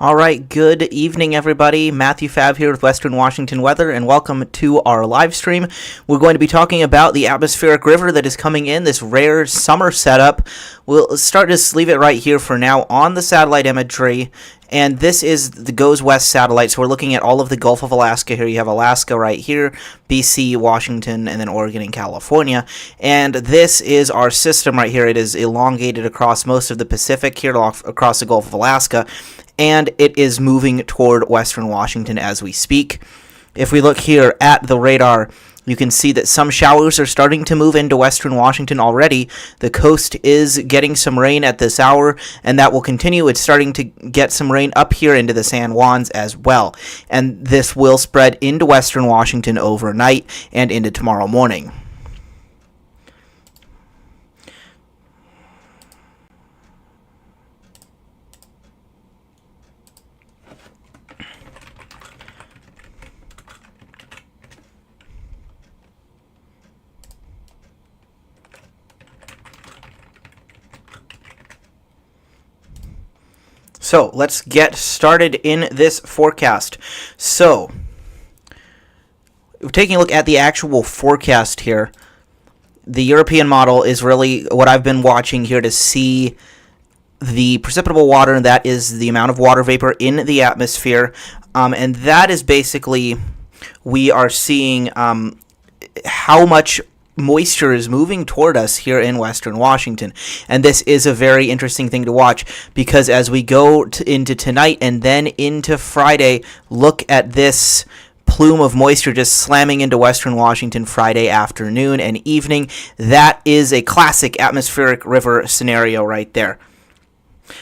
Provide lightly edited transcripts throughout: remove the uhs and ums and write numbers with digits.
All right, good evening, everybody. Matthew Fab here with Western Washington Weather, and welcome to our live stream. We're going to be talking about the atmospheric river that is coming in, this rare summer setup. We'll just leave it right here for now on the satellite imagery. And this is the GOES West satellite, so we're looking at all of the Gulf of Alaska here. You have Alaska right here, BC, Washington, and then Oregon and California. And this is our system right here. It is elongated across most of the Pacific here, across the Gulf of Alaska, and it is moving toward Western Washington as we speak. If we look here at the radar, you can see that some showers are starting to move into Western Washington already. The coast is getting some rain at this hour, and that will continue. It's starting to get some rain up here into the San Juans as well. And this will spread into Western Washington overnight and into tomorrow morning. So let's get started in this forecast. So, taking a look at the actual forecast here, the European model is really what I've been watching here to see the precipitable water, and that is the amount of water vapor in the atmosphere. And that is basically, we are seeing how much moisture is moving toward us here in Western Washington, and this is a very interesting thing to watch, because as we go into tonight and then into Friday, look at this plume of moisture just slamming into Western Washington Friday afternoon and evening. That is a classic atmospheric river scenario right there.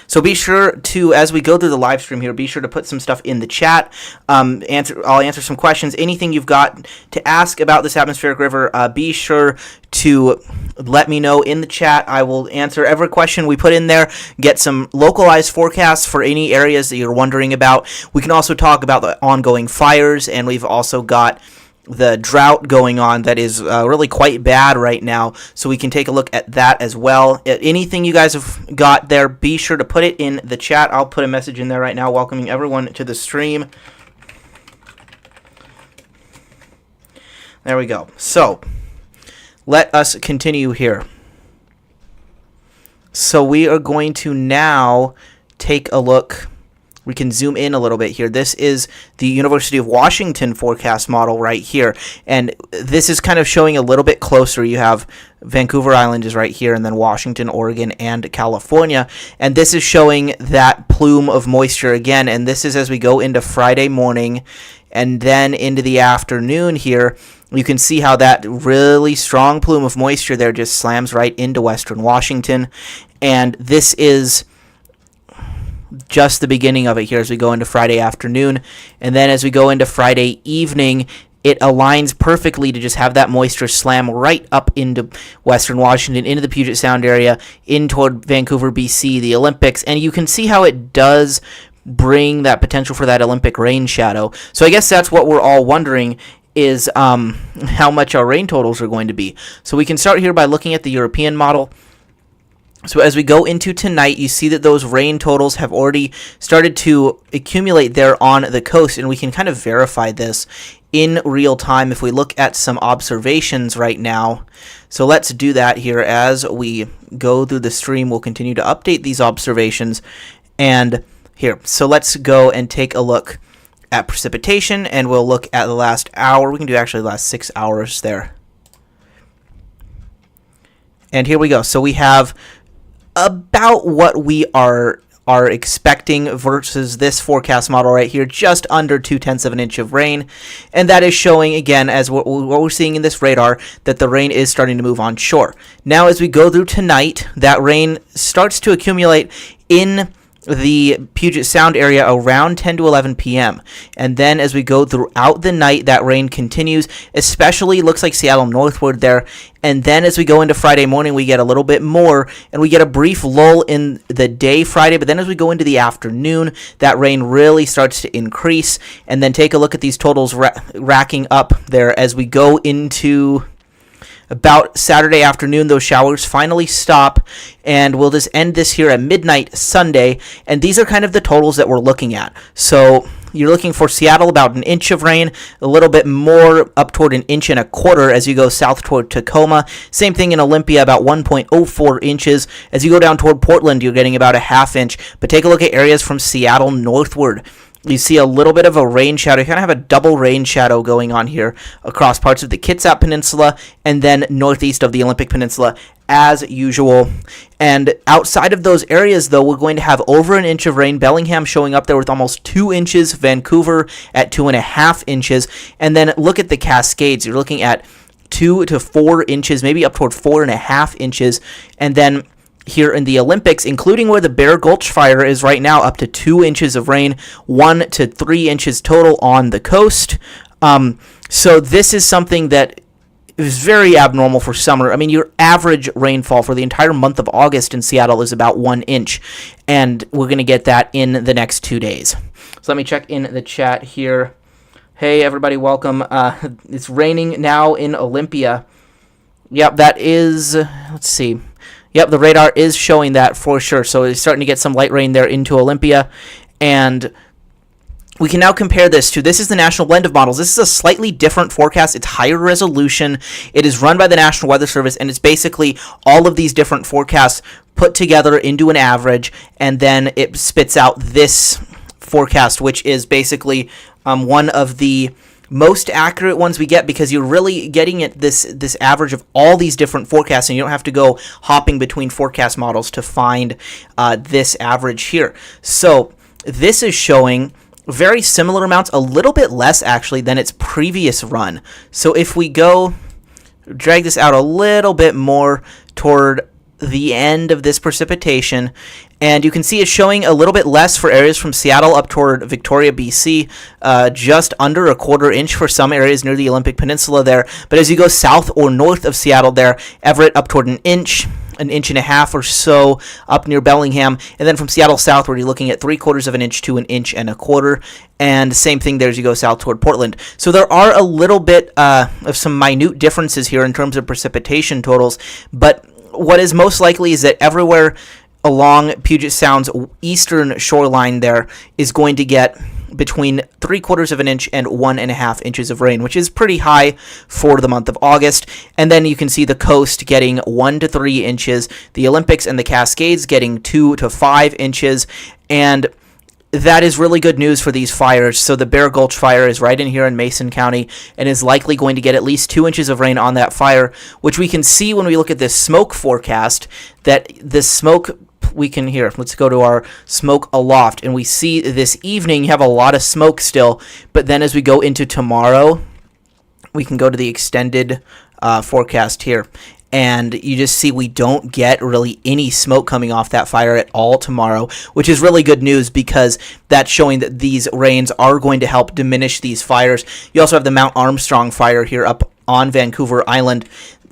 So be sure to, as we go through the live stream here, be sure to put some stuff in the chat. I'll answer some questions. Anything you've got to ask about this atmospheric river, be sure to let me know in the chat. I will answer every question we put in there, get some localized forecasts for any areas that you're wondering about. We can also talk about the ongoing fires, and we've also got the drought going on that is really quite bad right now, so we can take a look at that as well. Anything you guys have got there, be sure to put it in the chat. I'll put a message in there right now welcoming everyone to the stream. There we go. So let us continue here. So we are going to now take a look. We can zoom in a little bit here. This is the University of Washington forecast model right here. And this is kind of showing a little bit closer. You have Vancouver Island is right here, and then Washington, Oregon, and California. And this is showing that plume of moisture again. And this is as we go into Friday morning and then into the afternoon here. You can see how that really strong plume of moisture there just slams right into Western Washington. And this is just the beginning of it here as we go into Friday afternoon. And then as we go into Friday evening, it aligns perfectly to just have that moisture slam right up into Western Washington, into the Puget Sound area, in toward Vancouver, BC, the Olympics. And you can see how it does bring that potential for that Olympic rain shadow. So I guess that's what we're all wondering, is how much our rain totals are going to be. So we can start here by looking at the European model. So as we go into tonight, you see that those rain totals have already started to accumulate there on the coast, and we can kind of verify this in real time if we look at some observations right now. So let's do that here as we go through the stream. We'll continue to update these observations. And here, so let's go and take a look at precipitation, and we'll look at the last hour. We can do actually the last 6 hours there. And here we go. So we have about what we are expecting versus this forecast model right here, just under 0.2 of an inch of rain. And that is showing, again, as what we're seeing in this radar, that the rain is starting to move on shore. Now, as we go through tonight, that rain starts to accumulate in the Puget Sound area around 10 to 11 p.m. And then as we go throughout the night, that rain continues, especially looks like Seattle northward there. And then as we go into Friday morning, we get a little bit more, and we get a brief lull in the day Friday. But then as we go into the afternoon, that rain really starts to increase. And then take a look at these totals racking up there as we go into about Saturday afternoon, those showers finally stop, and we'll just end this here at midnight Sunday. And these are kind of the totals that we're looking at. So you're looking for Seattle about an inch of rain, a little bit more up toward an inch and a quarter as you go south toward Tacoma. Same thing in Olympia, about 1.04 inches. As you go down toward Portland, you're getting about a half inch. But take a look at areas from Seattle northward. You see a little bit of a rain shadow. You kind of have a double rain shadow going on here across parts of the Kitsap Peninsula and then northeast of the Olympic Peninsula as usual. And outside of those areas, though, we're going to have over an inch of rain. Bellingham showing up there with almost 2 inches. Vancouver at 2.5 inches. And then look at the Cascades. You're looking at 2 to 4 inches, maybe up toward 4.5 inches. And then here in the Olympics, including where the Bear Gulch fire is right now, up to 2 inches of rain, 1 to 3 inches total on the coast. So this is something that is very abnormal for summer. I mean, your average rainfall for the entire month of August in Seattle is about 1 inch, and we're going to get that in the next 2 days. So let me check in the chat here. Hey, everybody, welcome. It's raining now in Olympia. Yep, that is, let's see. Yep, the radar is showing that for sure. So it's starting to get some light rain there into Olympia. And we can now compare this to, this is the National Blend of Models. This is a slightly different forecast. It's higher resolution. It is run by the National Weather Service, and it's basically all of these different forecasts put together into an average, and then it spits out this forecast, which is basically one of the most accurate ones we get, because you're really getting at this average of all these different forecasts, and you don't have to go hopping between forecast models to find this average here. So this is showing very similar amounts, a little bit less actually than its previous run. So if we go drag this out a little bit more toward the end of this precipitation, and you can see it's showing a little bit less for areas from Seattle up toward Victoria, BC, just under a quarter inch for some areas near the Olympic Peninsula there. But as you go south or north of Seattle there, Everett up toward an inch and a half or so up near Bellingham, and then from Seattle southward you're looking at 3/4 of an inch to an inch and a quarter, and same thing there as you go south toward Portland. So there are a little bit of some minute differences here in terms of precipitation totals, but what is most likely is that everywhere along Puget Sound's eastern shoreline there is going to get between 3/4 of an inch and 1.5 inches of rain, which is pretty high for the month of August. And then you can see the coast getting 1 to 3 inches, the Olympics and the Cascades getting 2 to 5 inches, and that is really good news for these fires. So the Bear Gulch fire is right in here in Mason County and is likely going to get at least 2 inches of rain on that fire, which we can see when we look at this smoke forecast, that the smoke we can hear. Let's go to our smoke aloft, and we see this evening you have a lot of smoke still, but then as we go into tomorrow, we can go to the extended forecast here, and you just see we don't get really any smoke coming off that fire at all tomorrow, which is really good news because that's showing that these rains are going to help diminish these fires. You also have the Mount Armstrong fire here up on Vancouver Island,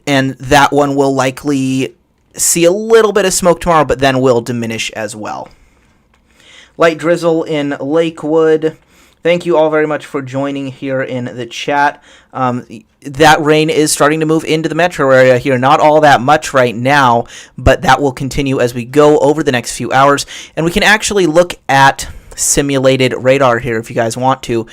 and that one will likely see a little bit of smoke tomorrow, but then will diminish as well. Light drizzle in Lakewood. Thank you all very much for joining here in the chat. That rain is starting to move into the metro area here. Not all that much right now, but that will continue as we go over the next few hours. And we can actually look at simulated radar here if you guys want to.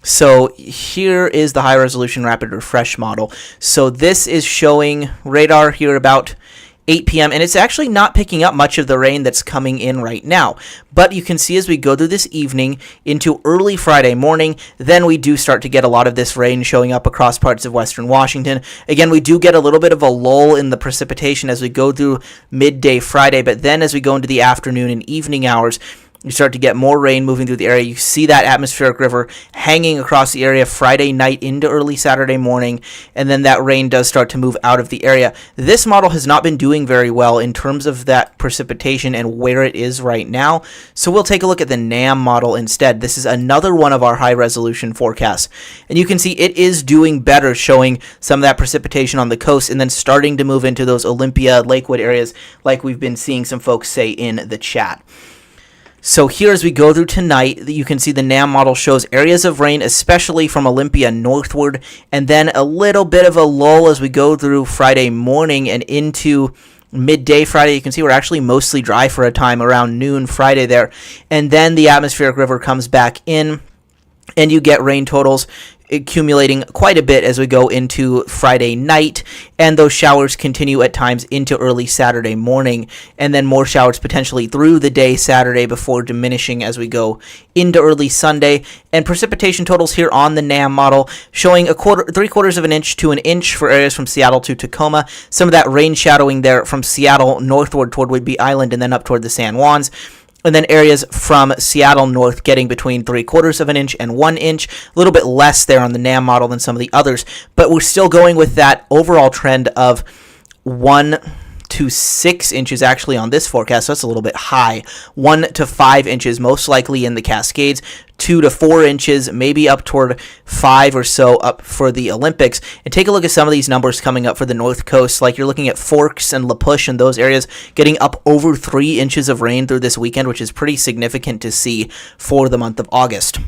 So here is the high resolution rapid refresh model. So this is showing radar here about 8 p.m. and it's actually not picking up much of the rain that's coming in right now. But you can see as we go through this evening into early Friday morning, then we do start to get a lot of this rain showing up across parts of western Washington. Again, we do get a little bit of a lull in the precipitation as we go through midday Friday, but then as we go into the afternoon and evening hours, you start to get more rain moving through the area. You see that atmospheric river hanging across the area Friday night into early Saturday morning, and then that rain does start to move out of the area. This model has not been doing very well in terms of that precipitation and where it is right now, so we'll take a look at the NAM model instead. This is another one of our high-resolution forecasts, and you can see it is doing better, showing some of that precipitation on the coast and then starting to move into those Olympia, Lakewood areas like we've been seeing some folks say in the chat. So here as we go through tonight, you can see the NAM model shows areas of rain, especially from Olympia northward, and then a little bit of a lull as we go through Friday morning and into midday Friday. You can see we're actually mostly dry for a time around noon Friday there, and then the atmospheric river comes back in, and you get rain totals accumulating quite a bit as we go into Friday night, and those showers continue at times into early Saturday morning, and then more showers potentially through the day Saturday before diminishing as we go into early Sunday. And precipitation totals here on the NAM model showing 3/4 of an inch to an inch for areas from Seattle to Tacoma. Some of that rain shadowing there from Seattle northward toward Whidbey Island and then up toward the San Juans. And then areas from Seattle north getting between 3/4 of an inch and 1 inch. A little bit less there on the NAM model than some of the others. But we're still going with that overall trend of 1 to 6 inches actually on this forecast. So that's a little bit high. 1 to 5 inches most likely in the Cascades. 2 to 4 inches, maybe up toward 5 or so up for the Olympics. And take a look at some of these numbers coming up for the North Coast. Like you're looking at Forks and La Push and those areas getting up over 3 inches of rain through this weekend, which is pretty significant to see for the month of August.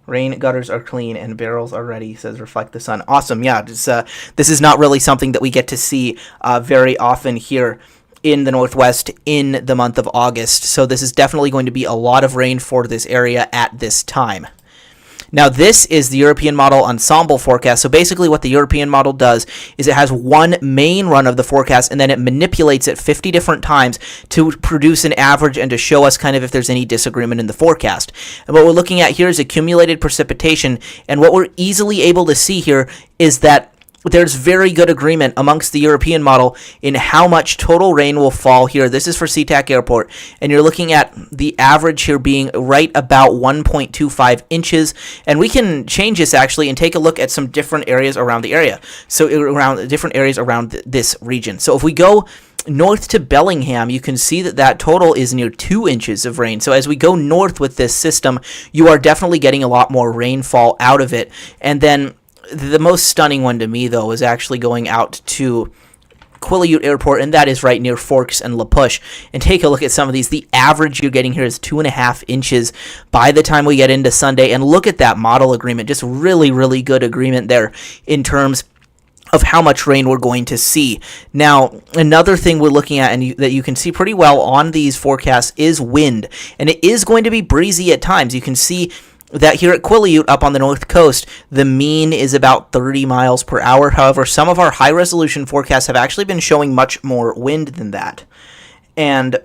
Rain gutters are clean and barrels are ready, says Reflect the Sun. Awesome, yeah. This is not really something that we get to see very often here in the Northwest in the month of August. So this is definitely going to be a lot of rain for this area at this time. Now this is the European model ensemble forecast. So basically what the European model does is it has one main run of the forecast and then it manipulates it 50 different times to produce an average and to show us kind of if there's any disagreement in the forecast. And what we're looking at here is accumulated precipitation, and what we're easily able to see here is that there's very good agreement amongst the European model in how much total rain will fall here. This is for SeaTac Airport, and you're looking at the average here being right about 1.25 inches, and we can change this actually and take a look at some different areas around the area. So around different areas around this region. So if we go north to Bellingham, you can see that that total is near 2 inches of rain. So as we go north with this system, you are definitely getting a lot more rainfall out of it. And then the most stunning one to me, though, is actually going out to Quileute Airport, and that is right near Forks and La Push. And take a look at some of these. The average you're getting here is 2.5 inches by the time we get into Sunday. And look at that model agreement. Just really, really good agreement there in terms of how much rain we're going to see. Now, another thing we're looking at and that you can see pretty well on these forecasts is wind. And it is going to be breezy at times. You can see that here at Quileute up on the north coast, the mean is about 30 miles per hour. However, some of our high-resolution forecasts have actually been showing much more wind than that. And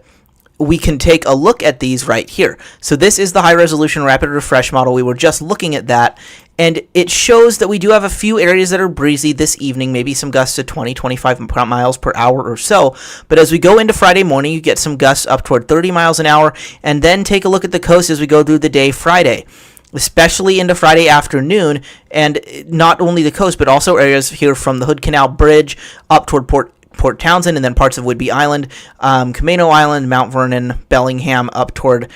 we can take a look at these right here. So this is the high-resolution rapid refresh model. We were just looking at that, and it shows that we do have a few areas that are breezy this evening, maybe some gusts to 20, 25 miles per hour or so. But as we go into Friday morning, you get some gusts up toward 30 miles an hour, and then take a look at the coast as we go through the day Friday, especially into Friday afternoon, and not only the coast, but also areas here from the Hood Canal Bridge up toward Port Townsend, and then parts of Whidbey Island, Camino Island, Mount Vernon, Bellingham, up toward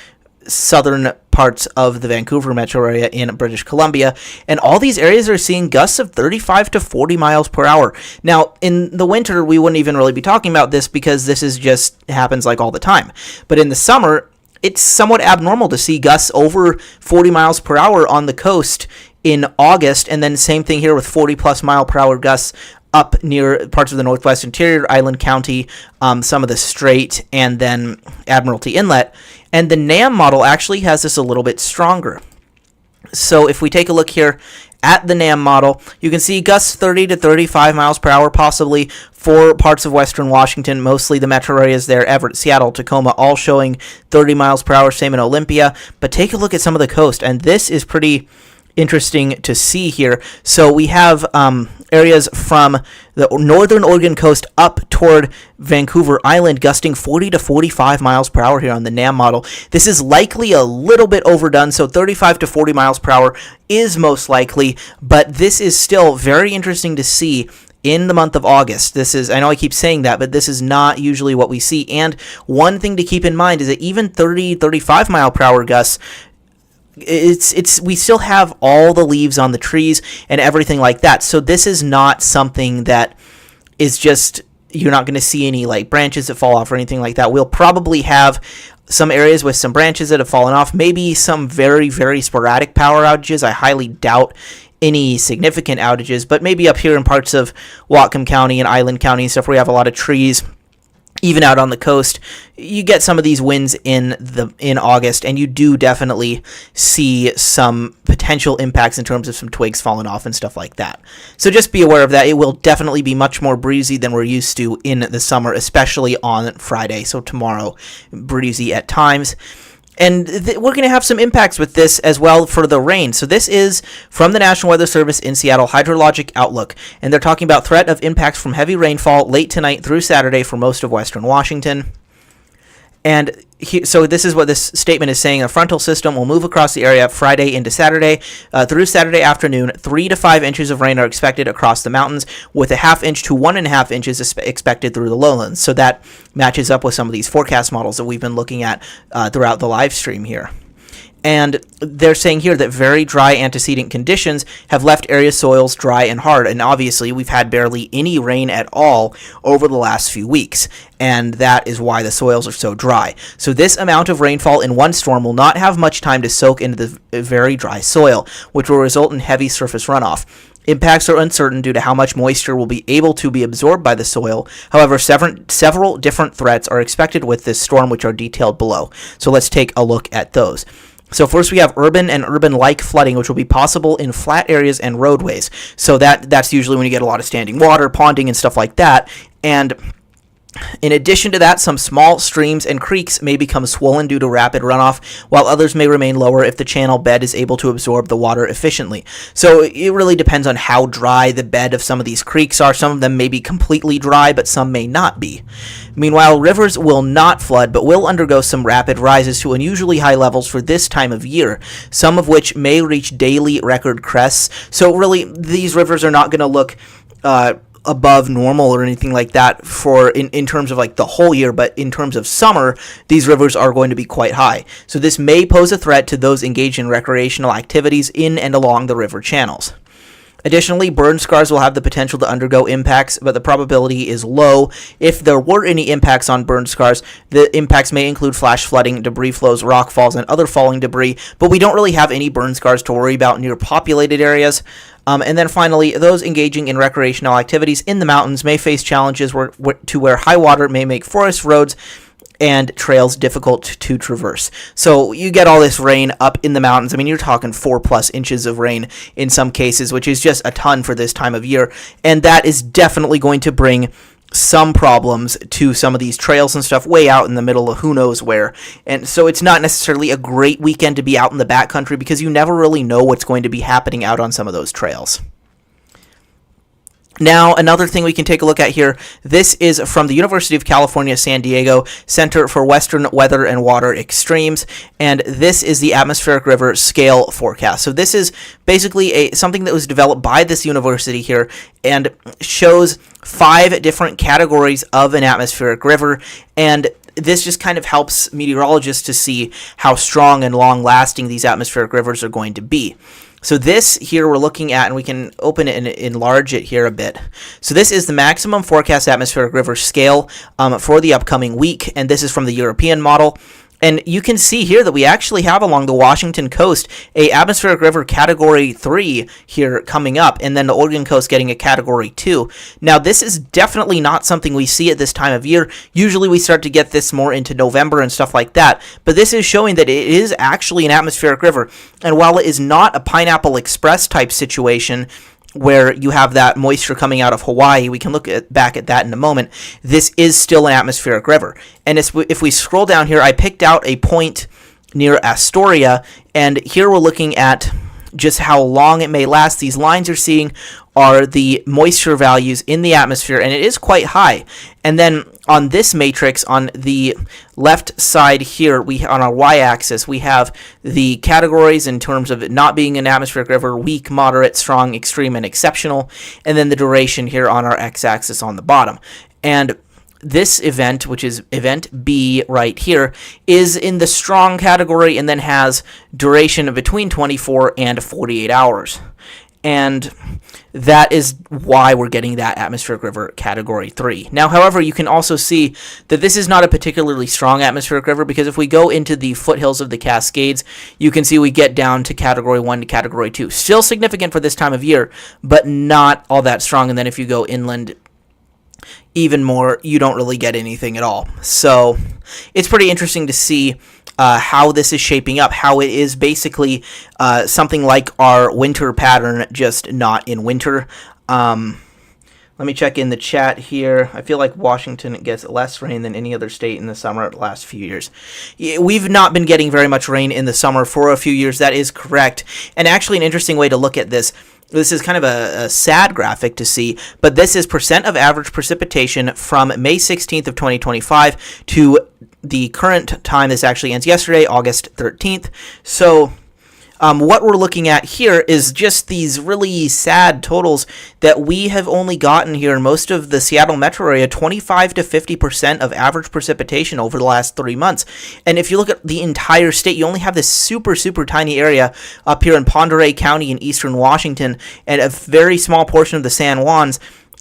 southern parts of the Vancouver metro area in British Columbia. And all these areas are seeing gusts of 35 to 40 miles per hour. Now, in the winter, we wouldn't even really be talking about this because this is just happens like all the time. But in the summer, it's somewhat abnormal to see gusts over 40 miles per hour on the coast in August, and then same thing here with 40-plus mile per hour gusts up near parts of the Northwest Interior, Island County, some of the Strait, and then Admiralty Inlet. And the NAM model actually has this a little bit stronger. So if we take a look here at the NAM model, you can see gusts 30 to 35 miles per hour possibly for parts of western Washington, mostly the metro areas there, Everett, Seattle, Tacoma, all showing 30 miles per hour, same in Olympia. But take a look at some of the coast, and this is pretty interesting to see here. So we have areas from the northern Oregon coast up toward Vancouver Island gusting 40 to 45 miles per hour here on the NAM model. This is likely a little bit overdone, so 35 to 40 miles per hour is most likely, but this is still very interesting to see in the month of August. This is, I know I keep saying that, but this is not usually what we see. And one thing to keep in mind is that even 30, 35 mile per hour gusts, we still have all the leaves on the trees and everything like that. So this is not something that is just, You're not going to see any like branches that fall off or anything like that. We'll probably have some areas with some branches that have fallen off, maybe some very, very sporadic power outages. I highly doubt any significant outages, but maybe up here in parts of Whatcom County and Island County and stuff where we have a lot of trees, even out on the coast, you get some of these winds in August, and you do definitely see some potential impacts in terms of some twigs falling off and stuff like that. So just be aware of that. It will definitely be much more breezy than we're used to in the summer, especially on Friday. So tomorrow, breezy at times. And we're going to have some impacts with this as well for the rain. So this is from the National Weather Service in Seattle Hydrologic Outlook. And they're talking about threat of impacts from heavy rainfall late tonight through Saturday for most of western Washington. And so this is what this statement is saying. A frontal system will move across the area Friday into Saturday. Through Saturday afternoon, 3 to 5 inches of rain are expected across the mountains, with a ½ inch to 1.5 inches expected through the lowlands. So that matches up with some of these forecast models that we've been looking at throughout the live stream here. And they're saying here that very dry antecedent conditions have left area soils dry and hard. And obviously, we've had barely any rain at all over the last few weeks. And that is why the soils are so dry. So this amount of rainfall in one storm will not have much time to soak into the very dry soil, which will result in heavy surface runoff. Impacts are uncertain due to how much moisture will be able to be absorbed by the soil. However, several different threats are expected with this storm, which are detailed below. So let's take a look at those. So first we have urban and urban-like flooding, which will be possible in flat areas and roadways. So that's usually when you get a lot of standing water, ponding, and stuff like that. And in addition to that, some small streams and creeks may become swollen due to rapid runoff, while others may remain lower if the channel bed is able to absorb the water efficiently. So it really depends on how dry the bed of some of these creeks are. Some of them may be completely dry, but some may not be. Meanwhile, rivers will not flood, but will undergo some rapid rises to unusually high levels for this time of year, some of which may reach daily record crests. So really, these rivers are not going to look above normal or anything like that for in terms of like the whole year, but in terms of summer, these rivers are going to be quite high. So this may pose a threat to those engaged in recreational activities in and along the river channels. Additionally, burn scars will have the potential to undergo impacts, but the probability is low. If there were any impacts on burn scars, the impacts may include flash flooding, debris flows, rock falls, and other falling debris, but we don't really have any burn scars to worry about near populated areas. And then finally, those engaging in recreational activities in the mountains may face challenges where high water may make forest roads and trails difficult to traverse. So you get all this rain up in the mountains. I mean, you're talking 4+ inches of rain in some cases, which is just a ton for this time of year. And that is definitely going to bring some problems to some of these trails and stuff way out in the middle of who knows where. And so it's not necessarily a great weekend to be out in the backcountry because you never really know what's going to be happening out on some of those trails. Now, another thing we can take a look at here, this is from the University of California, San Diego Center for Western Weather and Water Extremes, and this is the atmospheric river scale forecast. So this is basically something that was developed by this university here and shows 5 different categories of an atmospheric river, and this just kind of helps meteorologists to see how strong and long-lasting these atmospheric rivers are going to be. So this here we're looking at, and we can open it and enlarge it here a bit. So this is the maximum forecast atmospheric river scale for the upcoming week, and this is from the European model. And you can see here that we actually have along the Washington coast a atmospheric river category 3 here coming up, and then the Oregon coast getting a category 2. Now, this is definitely not something we see at this time of year. Usually we start to get this more into November and stuff like that, but this is showing that it is actually an atmospheric river. And while it is not a Pineapple Express type situation, where you have that moisture coming out of Hawaii, we can look back at that in a moment, this is still an atmospheric river. And if we scroll down here, I picked out a point near Astoria, and here we're looking at just how long it may last. These lines you're seeing are the moisture values in the atmosphere, and it is quite high. And then on this matrix, on the left side here, on our y-axis, we have the categories in terms of it not being an atmospheric river: weak, moderate, strong, extreme, and exceptional. And then the duration here on our x-axis on the bottom. And this event, which is event B right here, is in the strong category and then has duration of between 24 and 48 hours. and that is why we're getting that atmospheric river category 3. Now, however, you can also see that this is not a particularly strong atmospheric river, because if we go into the foothills of the Cascades, you can see we get down to category 1 to category 2. Still significant for this time of year, but not all that strong. And then if you go inland even more, you don't really get anything at all. So it's pretty interesting to see how this is shaping up, how it is basically something like our winter pattern, just not in winter. Let me check in the chat here. I feel like Washington gets less rain than any other state in the summer the last few years. We've not been getting very much rain in the summer for a few years. That is correct. And actually, an interesting way to look at this. This is kind of a sad graphic to see, but this is percent of average precipitation from May 16th of 2025 to the current time. This actually ends yesterday, August 13th. So what we're looking at here is just these really sad totals that we have only gotten here in most of the Seattle metro area, 25 to 50% of average precipitation over the last 3 months. And if you look at the entire state, you only have this super, super tiny area up here in Pend Oreille County in eastern Washington, and a very small portion of the San Juans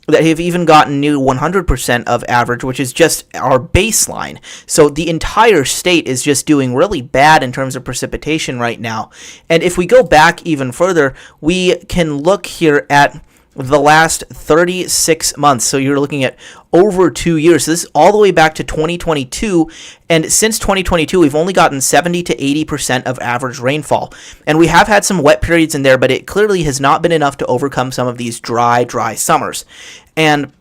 that have even gotten new 100% of average, which is just our baseline. So the entire state is just doing really bad in terms of precipitation right now. And if we go back even further, we can look here at the last 36 months. So you're looking at over 2 years. So this is all the way back to 2022. And since 2022, we've only gotten 70 to 80% of average rainfall. And we have had some wet periods in there, but it clearly has not been enough to overcome some of these dry summers. And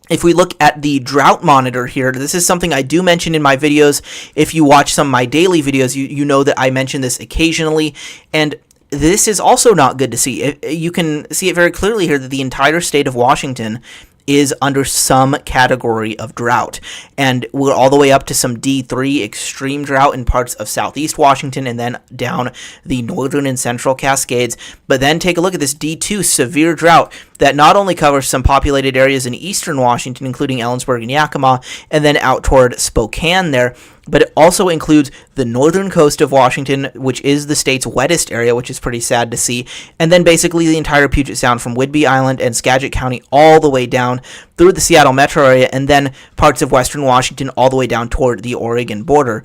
if we look at the drought monitor here, this is something I do mention in my videos. If you watch some of my daily videos, you know that I mention this occasionally. And this is also not good to see. You can see it very clearly here that the entire state of Washington is under some category of drought. And we're all the way up to some D3 extreme drought in parts of southeast Washington and then down the northern and central Cascades. But then take a look at this D2 severe drought that not only covers some populated areas in eastern Washington, including Ellensburg and Yakima, and then out toward Spokane there, but it also includes the northern coast of Washington, which is the state's wettest area, which is pretty sad to see, and then basically the entire Puget Sound from Whidbey Island and Skagit County all the way down through the Seattle metro area, and then parts of western Washington all the way down toward the Oregon border.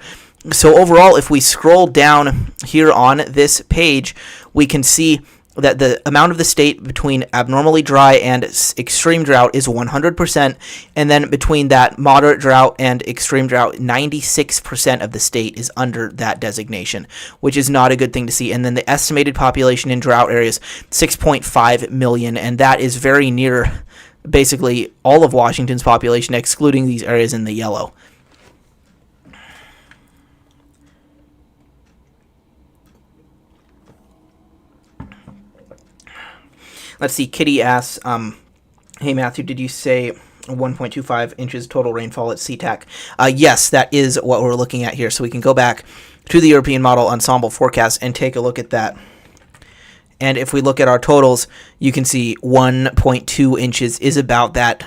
So overall, if we scroll down here on this page, we can see that the amount of the state between abnormally dry and extreme drought is 100%, and then between that moderate drought and extreme drought, 96% of the state is under that designation, which is not a good thing to see. And then the estimated population in drought areas, 6.5 million, and that is very near basically all of Washington's population, excluding these areas in the yellow. Let's see, Kitty asks, hey Matthew, did you say 1.25 inches total rainfall at SeaTac? Yes, that is what we're looking at here. So we can go back to the European Model Ensemble forecast and take a look at that. And if we look at our totals, you can see 1.2 inches is about that.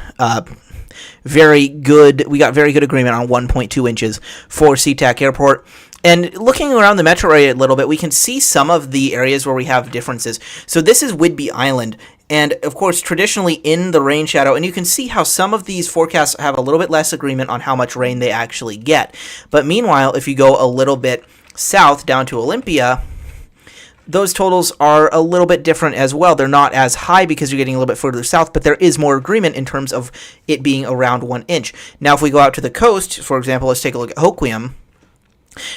Very good. We got very good agreement on 1.2 inches for SeaTac Airport. And looking around the metro area a little bit, we can see some of the areas where we have differences. So this is Whidbey Island, and of course, traditionally in the rain shadow, and you can see how some of these forecasts have a little bit less agreement on how much rain they actually get. But meanwhile, if you go a little bit south down to Olympia, those totals are a little bit different as well. They're not as high because you're getting a little bit further south, but there is more agreement in terms of it being around 1 inch. Now, if we go out to the coast, for example, let's take a look at Hoquiam.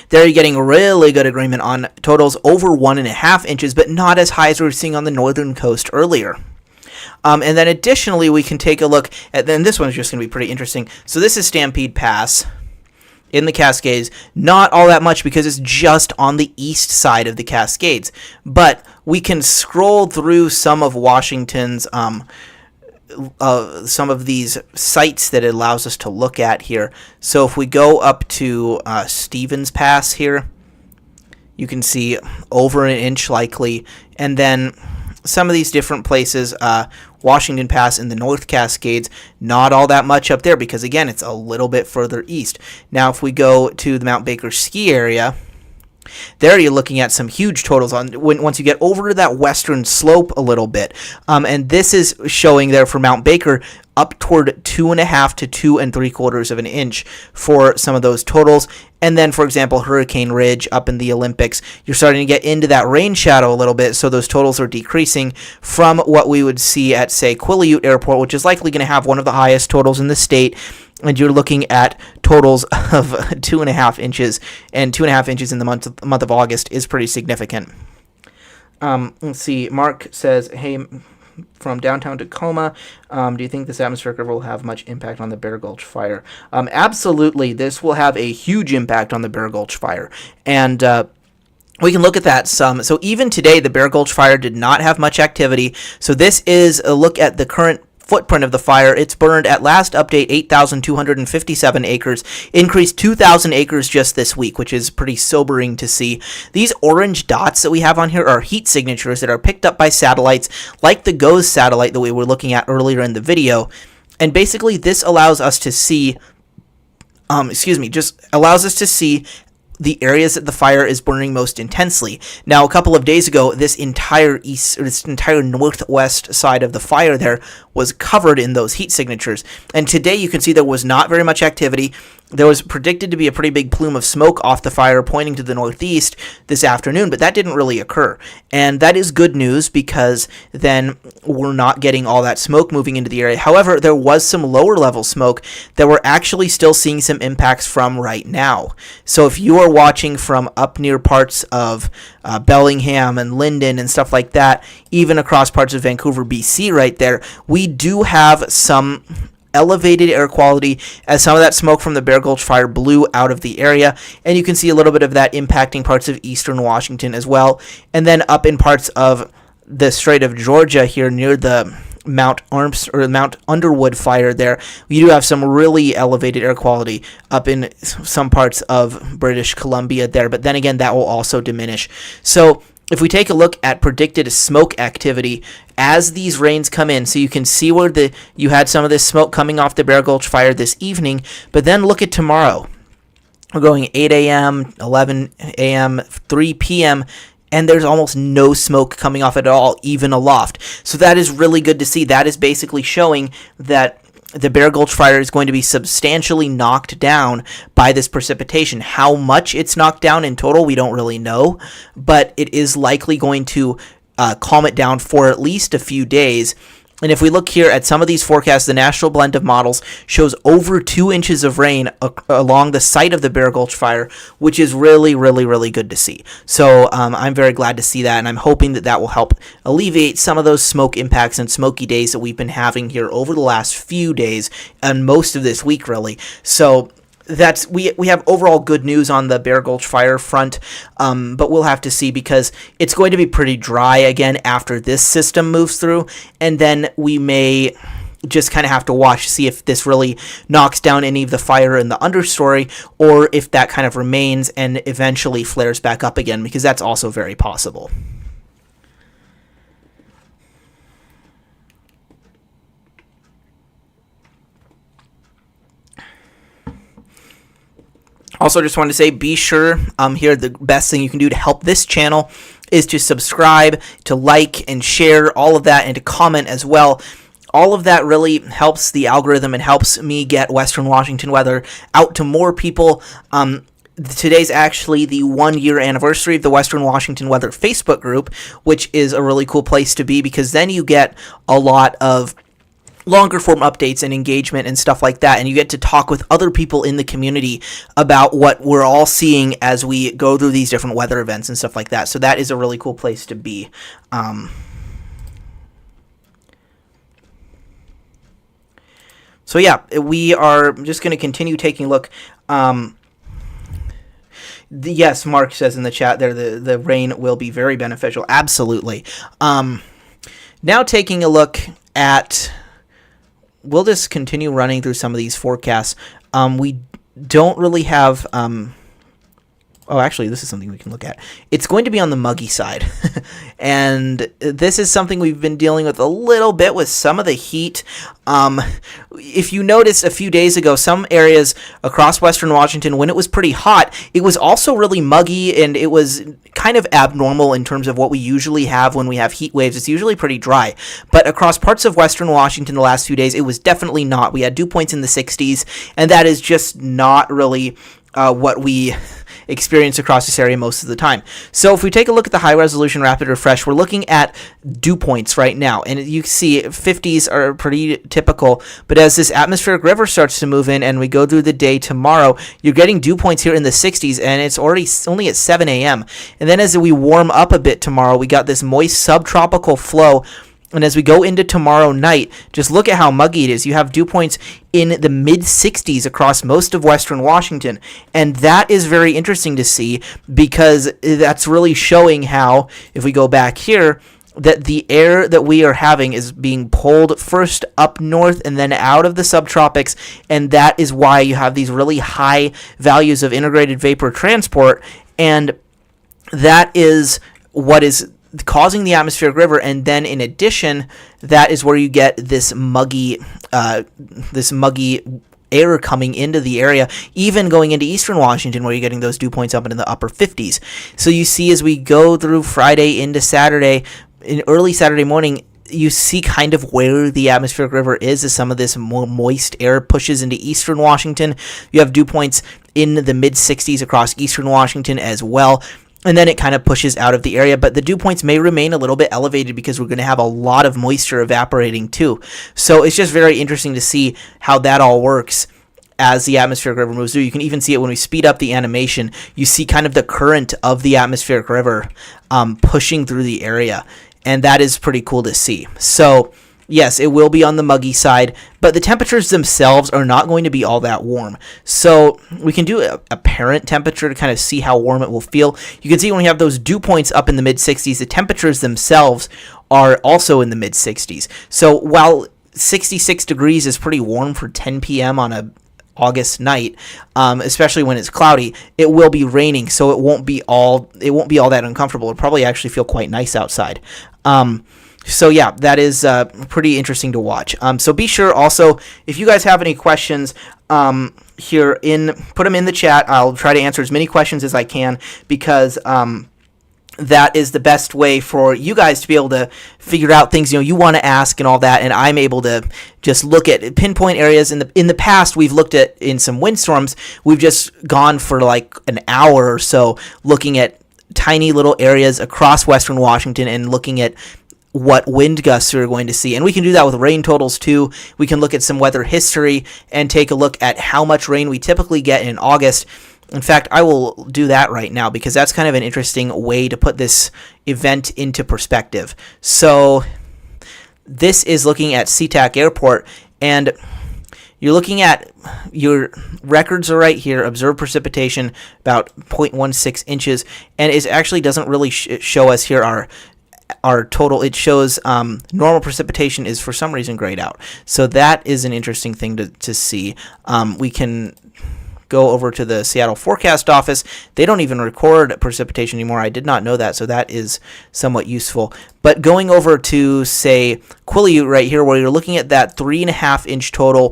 There you're getting really good agreement on totals over 1.5 inches, but not as high as we were seeing on the northern coast earlier. And then additionally, we can take a look at, then this one's just going to be pretty interesting. So this is Stampede Pass in the Cascades. Not all that much because it's just on the east side of the Cascades. But we can scroll through some of Washington's some of these sites that it allows us to look at here. So if we go up to Stevens Pass here, you can see over 1 inch likely, and then some of these different places, Washington Pass in the North Cascades, not all that much up there because again it's a little bit further east. Now if we go to the Mount Baker ski area, There you're looking at some huge totals once you get over to that western slope a little bit. And this is showing there for Mount Baker up toward 2.5 to 2.75 of an inch for some of those totals. And then, for example, Hurricane Ridge up in the Olympics, you're starting to get into that rain shadow a little bit, so those totals are decreasing from what we would see at, say, Quileute Airport, which is likely going to have one of the highest totals in the state. And you're looking at totals of 2.5 inches, and 2.5 inches in the month of August is pretty significant. Let's see. Mark says, "Hey, from downtown Tacoma, do you think this atmospheric river will have much impact on the Bear Gulch fire?" Absolutely, this will have a huge impact on the Bear Gulch fire, and we can look at that some. So even today, the Bear Gulch fire did not have much activity. So this is a look at the current footprint of the fire. It's burned at last update 8,257 acres, increased 2,000 acres just this week, which is pretty sobering to see. These orange dots that we have on here are heat signatures that are picked up by satellites like the GOES satellite that we were looking at earlier in the video. And basically this allows us to see allows us to see the areas that the fire is burning most intensely. Now, a couple of days ago, this entire northwest side of the fire there was covered in those heat signatures. And today you can see there was not very much activity. There was predicted to be a pretty big plume of smoke off the fire pointing to the northeast this afternoon, but that didn't really occur. And that is good news because then we're not getting all that smoke moving into the area. However, there was some lower level smoke that we're actually still seeing some impacts from right now. So if you are watching from up near parts of Bellingham and Linden and stuff like that, even across parts of Vancouver, BC right there, we do have some elevated air quality as some of that smoke from the Bear Gulch fire blew out of the area, and you can see a little bit of that impacting parts of eastern Washington as well. And then up in parts of the Strait of Georgia here near the Mount Underwood fire there, we do have some really elevated air quality up in some parts of British Columbia there, but then again that will also diminish. So if we take a look at predicted smoke activity as these rains come in, so you can see where you had some of this smoke coming off the Bear Gulch fire this evening, but then look at tomorrow. We're going 8 a.m., 11 a.m., 3 p.m., and there's almost no smoke coming off at all, even aloft. So that is really good to see. That is basically showing that the Bear Gulch fire is going to be substantially knocked down by this precipitation. How much it's knocked down in total, we don't really know, but it is likely going to calm it down for at least a few days. And if we look here at some of these forecasts, the National Blend of Models shows over 2 inches of rain along the site of the Bear Gulch fire, which is really, really, really good to see. So I'm very glad to see that, and I'm hoping that that will help alleviate some of those smoke impacts and smoky days that we've been having here over the last few days and most of this week, really. So that's we have overall good news on the Bear Gulch fire front, but we'll have to see because it's going to be pretty dry again after this system moves through, and then we may just kind of have to watch to see if this really knocks down any of the fire in the understory or if that kind of remains and eventually flares back up again, because that's also very possible. Also, just wanted to say, be sure here the best thing you can do to help this channel is to subscribe, to like and share all of that, and to comment as well. All of that really helps the algorithm and helps me get Western Washington weather out to more people. Today's actually the 1-year anniversary of the Western Washington Weather Facebook group, which is a really cool place to be because then you get a lot of longer form updates and engagement and stuff like that, and you get to talk with other people in the community about what we're all seeing as we go through these different weather events and stuff like that. So that is a really cool place to be. So yeah, we are just going to continue taking a look. Yes, Mark says in the chat there the rain will be very beneficial. Absolutely. Now taking a look at, we'll just continue running through some of these forecasts. We don't really have Oh, actually, this is something we can look at. It's going to be on the muggy side. And this is something we've been dealing with a little bit with some of the heat. If you noticed a few days ago, some areas across western Washington, when it was pretty hot, it was also really muggy, and it was kind of abnormal in terms of what we usually have when we have heat waves. It's usually pretty dry. But across parts of western Washington the last few days, it was definitely not. We had dew points in the 60s, and that is just not really what we experience across this area most of the time. So if we take a look at the high resolution rapid refresh, we're looking at dew points right now, and you can see 50s are pretty typical, but as this atmospheric river starts to move in and we go through the day tomorrow, you're getting dew points here in the 60s, and it's already only at 7 a.m. And then as we warm up a bit tomorrow, we got this moist subtropical flow. And as we go into tomorrow night, just look at how muggy it is. You have dew points in the mid-60s across most of western Washington. And that is very interesting to see, because that's really showing how, if we go back here, that the air that we are having is being pulled first up north and then out of the subtropics. And that is why you have these really high values of integrated vapor transport. And that is what is causing the atmospheric river, and then in addition, that is where you get this muggy air coming into the area, even going into eastern Washington, where you're getting those dew points up into the upper 50s. So you see, as we go through Friday into Saturday, in early Saturday morning, you see kind of where the atmospheric river is as some of this more moist air pushes into eastern Washington. You have dew points in the mid 60s across eastern Washington as well. And then it kind of pushes out of the area, but the dew points may remain a little bit elevated because we're going to have a lot of moisture evaporating too. So it's just very interesting to see how that all works as the atmospheric river moves through. You can even see it when we speed up the animation. You see kind of the current of the atmospheric river pushing through the area, and that is pretty cool to see. So yes, it will be on the muggy side, but the temperatures themselves are not going to be all that warm. So we can do a apparent temperature to kind of see how warm it will feel. You can see when we have those dew points up in the mid-60s, the temperatures themselves are also in the mid-60s. So while 66 degrees is pretty warm for 10 p.m. on a August night, especially when it's cloudy, it will be raining, so it won't be all that uncomfortable. It'll probably actually feel quite nice outside. So yeah, that is pretty interesting to watch. So be sure also, if you guys have any questions put them in the chat. I'll try to answer as many questions as I can, because that is the best way for you guys to be able to figure out things you want to ask and all that, and I'm able to just look at pinpoint areas. In the past, we've looked at, in some windstorms, we've just gone for like an hour or so looking at tiny little areas across western Washington and looking at what wind gusts we're going to see. And we can do that with rain totals too. We can look at some weather history and take a look at how much rain we typically get in August. In fact, I will do that right now, because that's kind of an interesting way to put this event into perspective. So this is looking at SeaTac Airport, and you're looking at your records are right here. Observed precipitation about 0.16 inches, and it actually doesn't really show us here our total. It shows normal precipitation is for some reason grayed out. So that is an interesting thing to see. We can go over to the Seattle Forecast Office. They don't even record precipitation anymore. I did not know that, so that is somewhat useful. But going over to, say, Quileute right here, where you're looking at that 3.5 inch total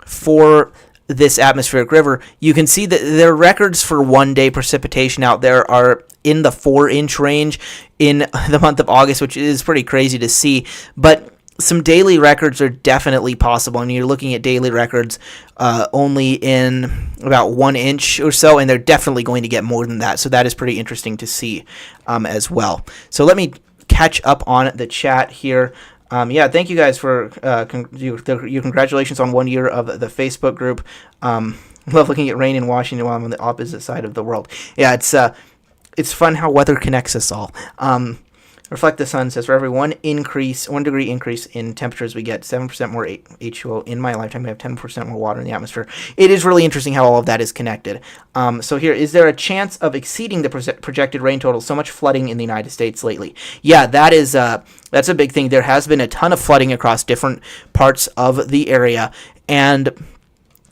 for this atmospheric river, you can see that their records for one-day precipitation out there are in the 4-inch range in the month of August, which is pretty crazy to see. But some daily records are definitely possible, and you're looking at daily records only in about 1 inch or so, and they're definitely going to get more than that. So that is pretty interesting to see as well. So let me catch up on the chat here. Thank you guys for your congratulations on 1 year of the Facebook group. Love looking at rain in Washington while I'm on the opposite side of the world. Yeah, it's fun how weather connects us all. Reflect the Sun says, for every 1 degree increase in temperatures, we get 7% more H2O. In my lifetime, we have 10% more water in the atmosphere. It is really interesting how all of that is connected. So here, is there a chance of exceeding the projected rain total? So much flooding in the United States lately. Yeah, that's a big thing. There has been a ton of flooding across different parts of the area, and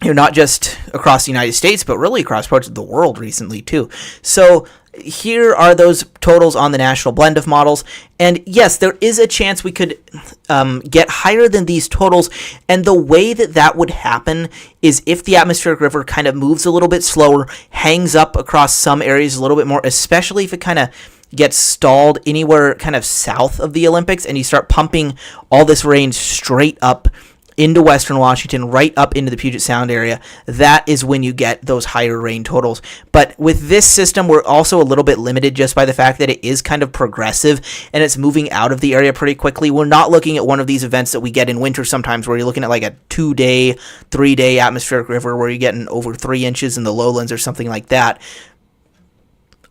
not just across the United States, but really across parts of the world recently too. So here are those totals on the national blend of models. And yes, there is a chance we could get higher than these totals. And the way that that would happen is if the atmospheric river kind of moves a little bit slower, hangs up across some areas a little bit more, especially if it kind of gets stalled anywhere kind of south of the Olympics and you start pumping all this rain straight up into western Washington, right up into the Puget Sound area. That is when you get those higher rain totals. But with this system, we're also a little bit limited just by the fact that it is kind of progressive and it's moving out of the area pretty quickly. We're not looking at one of these events that we get in winter sometimes where you're looking at like a 2-day, 3-day atmospheric river where you're getting over 3 inches in the lowlands or something like that.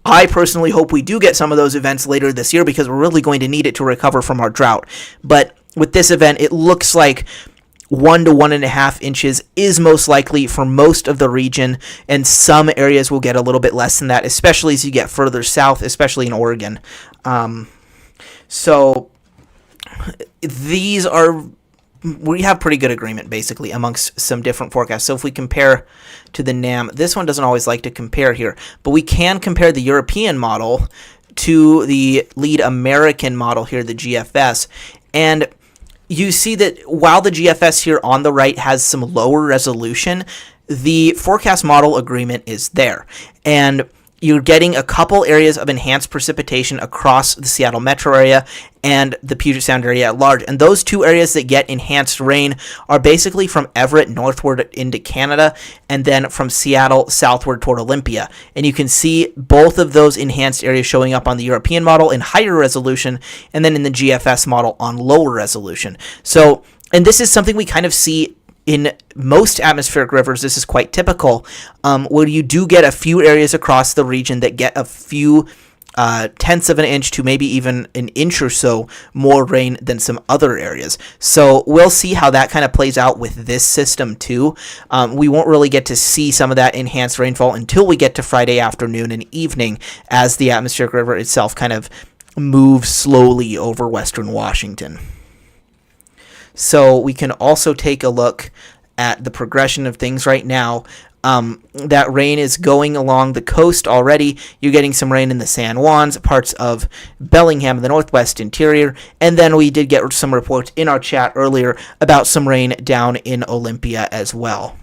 I personally hope we do get some of those events later this year because we're really going to need it to recover from our drought. But with this event, it looks like 1 to 1.5 inches is most likely for most of the region, and some areas will get a little bit less than that, especially as you get further south, especially in Oregon. So these are, we have pretty good agreement basically amongst some different forecasts. So if we compare to the NAM, this one doesn't always like to compare here, but we can compare the European model to the lead American model here, the GFS, and you see that while the GFS here on the right has some lower resolution, the forecast model agreement is there. And you're getting a couple areas of enhanced precipitation across the Seattle metro area and the Puget Sound area at large. And those two areas that get enhanced rain are basically from Everett northward into Canada and then from Seattle southward toward Olympia. And you can see both of those enhanced areas showing up on the European model in higher resolution and then in the GFS model on lower resolution. So, and this is something we kind of see in most atmospheric rivers. This is quite typical, where you do get a few areas across the region that get a few tenths of an inch to maybe even an inch or so more rain than some other areas. So we'll see how that kind of plays out with this system too. We won't really get to see some of that enhanced rainfall until we get to Friday afternoon and evening as the atmospheric river itself kind of moves slowly over western Washington. So we can also take a look at the progression of things right now. That rain is going along the coast already. You're getting some rain in the San Juans, parts of Bellingham, the northwest interior, and then we did get some reports in our chat earlier about some rain down in Olympia as well.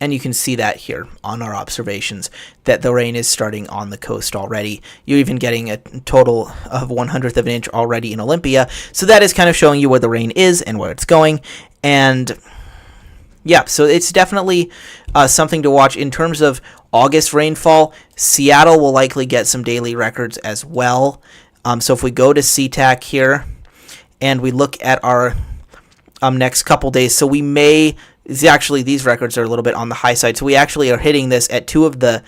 And you can see that here on our observations, that the rain is starting on the coast already. You're even getting a total of 1/100th of an inch already in Olympia. So that is kind of showing you where the rain is and where it's going. And yeah, so it's definitely something to watch. In terms of August rainfall, Seattle will likely get some daily records as well. So if we go to CTAC here and we look at our next couple days, so we may... Actually, these records are a little bit on the high side, so we actually are hitting this at two of the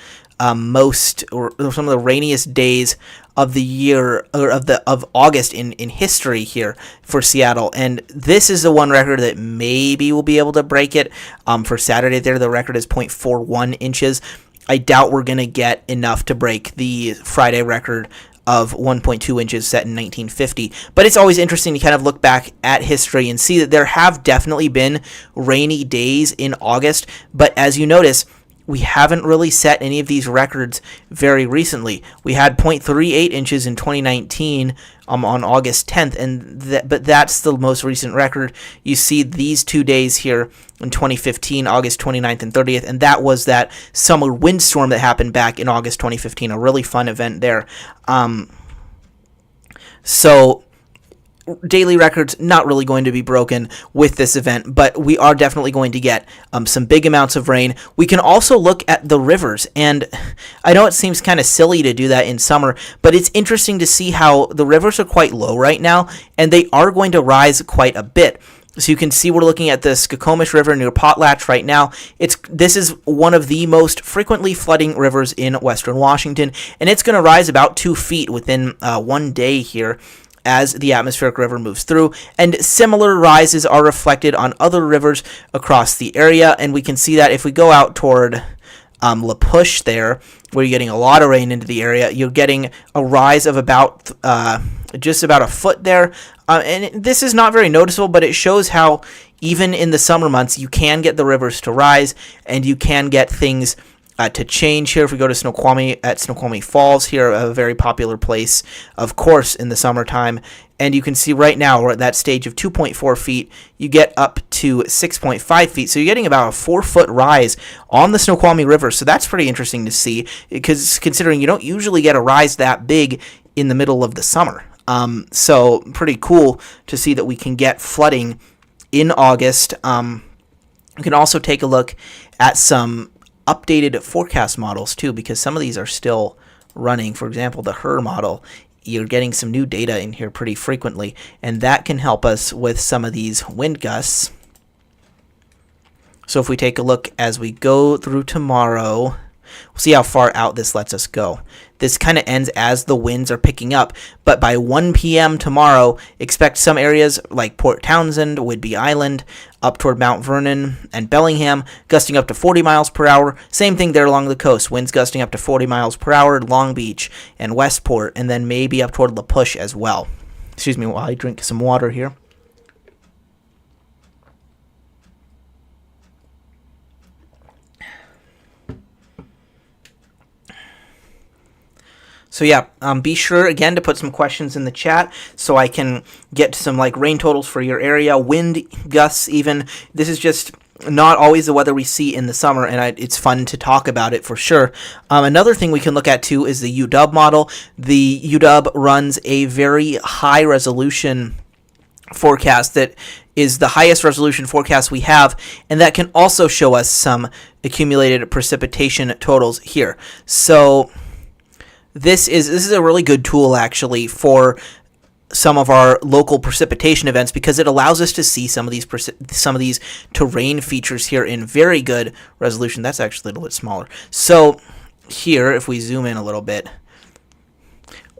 most, or some of the rainiest days of the year, or of August in history here for Seattle. And this is the one record that maybe we'll be able to break it. For Saturday there, the record is 0.41 inches. I doubt we're going to get enough to break the Friday record of 1.2 inches set in 1950. But it's always interesting to kind of look back at history and see that there have definitely been rainy days in August, but as you notice, we haven't really set any of these records very recently. We had 0.38 inches in 2019 on August 10th, but that's the most recent record. You see these 2 days here in 2015, August 29th and 30th, and that was that summer windstorm that happened back in August 2015, a really fun event there. So daily records not really going to be broken with this event, but we are definitely going to get some big amounts of rain. We can also look at the rivers, and I know it seems kind of silly to do that in summer, but it's interesting to see how the rivers are quite low right now, and they are going to rise quite a bit. So you can see we're looking at the Skokomish River near Potlatch right now. This is one of the most frequently flooding rivers in western Washington, and it's going to rise about 2 feet within 1 day here as the atmospheric river moves through, and similar rises are reflected on other rivers across the area, and we can see that if we go out toward La Push there, where you're getting a lot of rain into the area, you're getting a rise of about just about a foot there. And this is not very noticeable, but it shows how even in the summer months, you can get the rivers to rise, and you can get things to change here. If we go to Snoqualmie, at Snoqualmie Falls here, a very popular place, of course, in the summertime. And you can see right now we're at that stage of 2.4 feet. You get up to 6.5 feet. So you're getting about a 4-foot rise on the Snoqualmie River. So that's pretty interesting to see, because considering you don't usually get a rise that big in the middle of the summer. So pretty cool to see that we can get flooding in August. You can also take a look at some updated forecast models too, because some of these are still running. For example, the HRRR model, you're getting some new data in here pretty frequently, and that can help us with some of these wind gusts. So if we take a look as we go through tomorrow, we'll see how far out this lets us go. This kind of ends as the winds are picking up, but by 1 p.m. tomorrow, expect some areas like Port Townsend, Whidbey Island, up toward Mount Vernon and Bellingham, gusting up to 40 miles per hour. Same thing there along the coast, winds gusting up to 40 miles per hour, Long Beach and Westport, and then maybe up toward La Push as well. Excuse me while I drink some water here. So yeah, be sure again to put some questions in the chat so I can get to some like rain totals for your area, wind gusts even. This is just not always the weather we see in the summer, and it's fun to talk about it for sure. Another thing we can look at too is the UW model. The UW runs a very high resolution forecast that is the highest resolution forecast we have, and that can also show us some accumulated precipitation totals here. So this is a really good tool actually for some of our local precipitation events, because it allows us to see some of these terrain features here in very good resolution. That's actually a little bit smaller. So here, if we zoom in a little bit,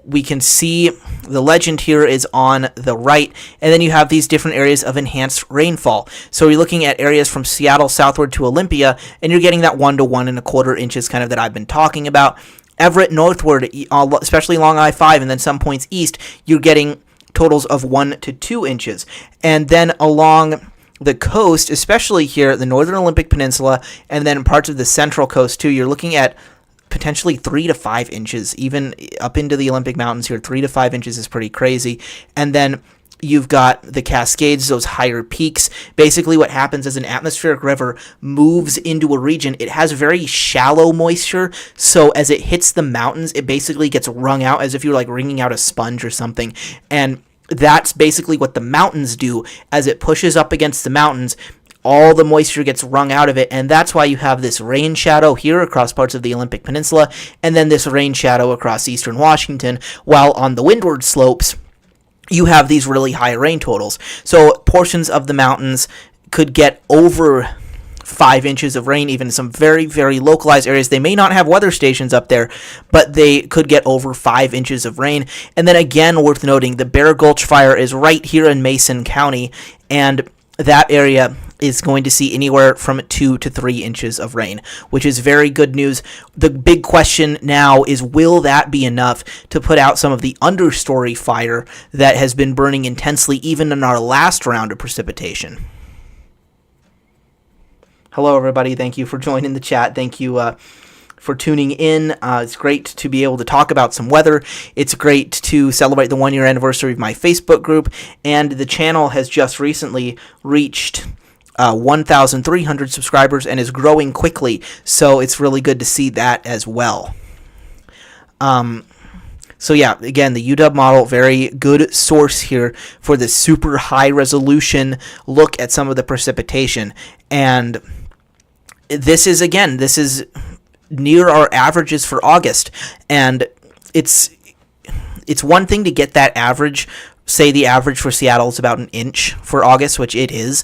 we can see the legend here is on the right, and then you have these different areas of enhanced rainfall. So you're looking at areas from Seattle southward to Olympia, and you're getting that 1 to 1.25 inches kind of that I've been talking about. Everett northward, especially along I-5 and then some points east, you're getting totals of 1 to 2 inches. And then along the coast, especially here at the northern Olympic Peninsula and then parts of the central coast too, you're looking at potentially 3 to 5 inches, even up into the Olympic Mountains here. 3 to 5 inches is pretty crazy. And then you've got the Cascades, those higher peaks. Basically what happens is an atmospheric river moves into a region. It has very shallow moisture, so as it hits the mountains, it basically gets wrung out as if you're like wringing out a sponge or something. And that's basically what the mountains do. As it pushes up against the mountains, all the moisture gets wrung out of it, and that's why you have this rain shadow here across parts of the Olympic Peninsula, and then this rain shadow across eastern Washington, while on the windward slopes, you have these really high rain totals. So portions of the mountains could get over 5 inches of rain, even in some very, very localized areas. They may not have weather stations up there, but they could get over 5 inches of rain. And then again, worth noting, the Bear Gulch fire is right here in Mason County, and that area is going to see anywhere from 2 to 3 inches of rain, which is very good news. The big question now is, will that be enough to put out some of the understory fire that has been burning intensely even in our last round of precipitation? Hello, everybody. Thank you for joining the chat. Thank you for tuning in. It's great to be able to talk about some weather. It's great to celebrate the 1-year anniversary of my Facebook group, and the channel has just recently reached 1,300 subscribers and is growing quickly, so it's really good to see that as well. So yeah, again, the UW model, very good source here for the super high resolution look at some of the precipitation. And this is near our averages for August, and it's one thing to get that average. Say the average for Seattle is about an inch for August, which it is.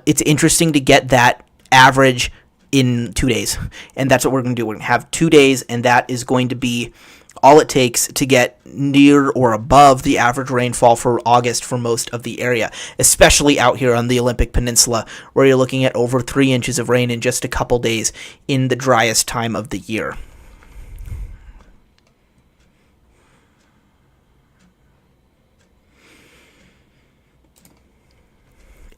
It's interesting to get that average in 2 days, and that's what we're going to do. We're going to have 2 days, and that is going to be all it takes to get near or above the average rainfall for August for most of the area, especially out here on the Olympic Peninsula, where you're looking at over 3 inches of rain in just a couple days in the driest time of the year.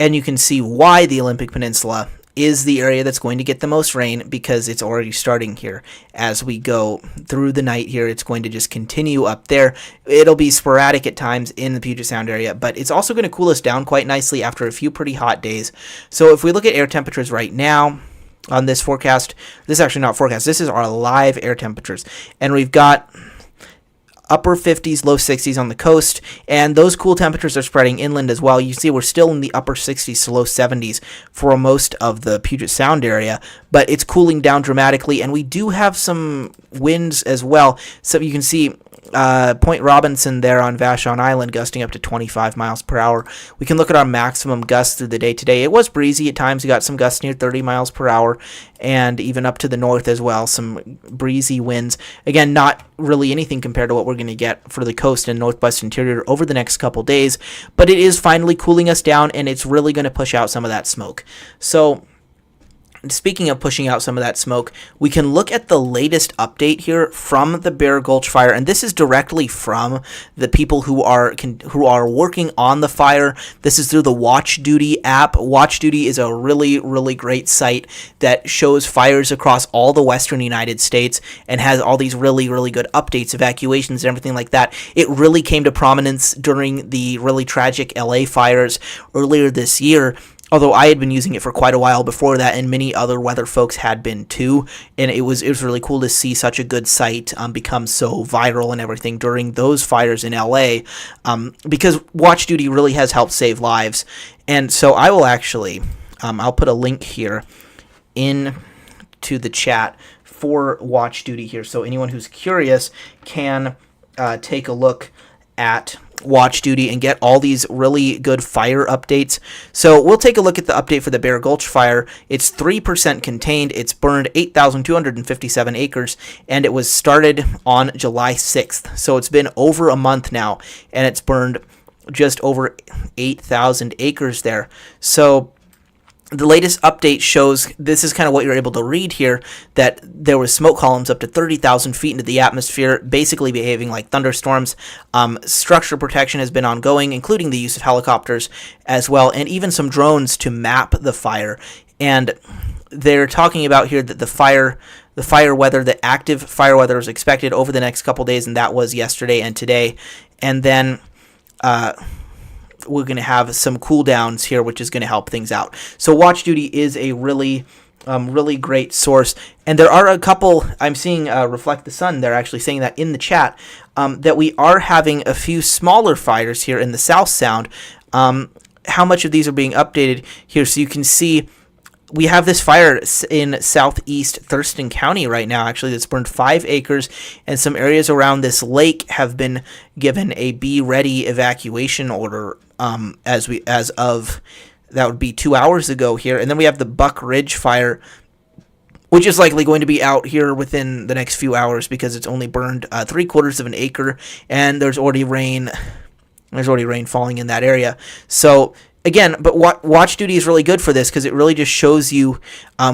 And you can see why the Olympic Peninsula is the area that's going to get the most rain, because it's already starting here. As we go through the night here, it's going to just continue up there. It'll be sporadic at times in the Puget Sound area, but it's also going to cool us down quite nicely after a few pretty hot days. So if we look at air temperatures right now on this forecast, this is actually not forecast, this is our live air temperatures, and we've got upper 50s, low 60s on the coast, and those cool temperatures are spreading inland as well. You see we're still in the upper 60s to low 70s for most of the Puget Sound area, but it's cooling down dramatically, and we do have some winds as well. So you can see Point Robinson there on Vashon Island gusting up to 25 miles per hour. We can look at our maximum gusts through the day today. It was breezy at times. We got some gusts near 30 miles per hour, and even up to the north as well, some breezy winds. Again, not really anything compared to what we're going to get for the coast and northwest interior over the next couple days, but it is finally cooling us down, and it's really going to push out some of that smoke. So speaking of pushing out some of that smoke, we can look at the latest update here from the Bear Gulch fire, and this is directly from the people who are working on the fire. This is through the Watch Duty app. Watch Duty is a really, really great site that shows fires across all the western United States and has all these really, really good updates, evacuations, and everything like that. It really came to prominence during the really tragic LA fires earlier this year, although I had been using it for quite a while before that, and many other weather folks had been too, and it was really cool to see such a good site become so viral and everything during those fires in LA, because Watch Duty really has helped save lives. And so I will actually, I'll put a link here in to the chat for Watch Duty here, so anyone who's curious can take a look at Watch Duty and get all these really good fire updates. So we'll take a look at the update for the Bear Gulch fire. It's 3% contained. It's burned 8,257 acres, and it was started on July 6th. So it's been over a month now, and it's burned just over 8,000 acres there. So the latest update shows, this is kind of what you're able to read here, that there was smoke columns up to 30,000 feet into the atmosphere, basically behaving like thunderstorms. Structure protection has been ongoing, including the use of helicopters as well, and even some drones to map the fire. And they're talking about here that the fire weather, the active fire weather, is expected over the next couple days, and that was yesterday and today. And then we're going to have some cool downs here, which is going to help things out. So Watch Duty is a really great source. And there are a couple, I'm seeing Reflect the Sun, they're actually saying that in the chat, that we are having a few smaller fires here in the South Sound. How much of these are being updated here? So you can see we have this fire in southeast Thurston County right now, actually, that's burned 5 acres, and some areas around this lake have been given a be ready evacuation order as of that would be 2 hours ago here. And then we have the Buck Ridge fire, which is likely going to be out here within the next few hours because it's only burned 3/4 of an acre, and there's already rain falling in that area. So again, but Watch Duty is really good for this because it really just shows you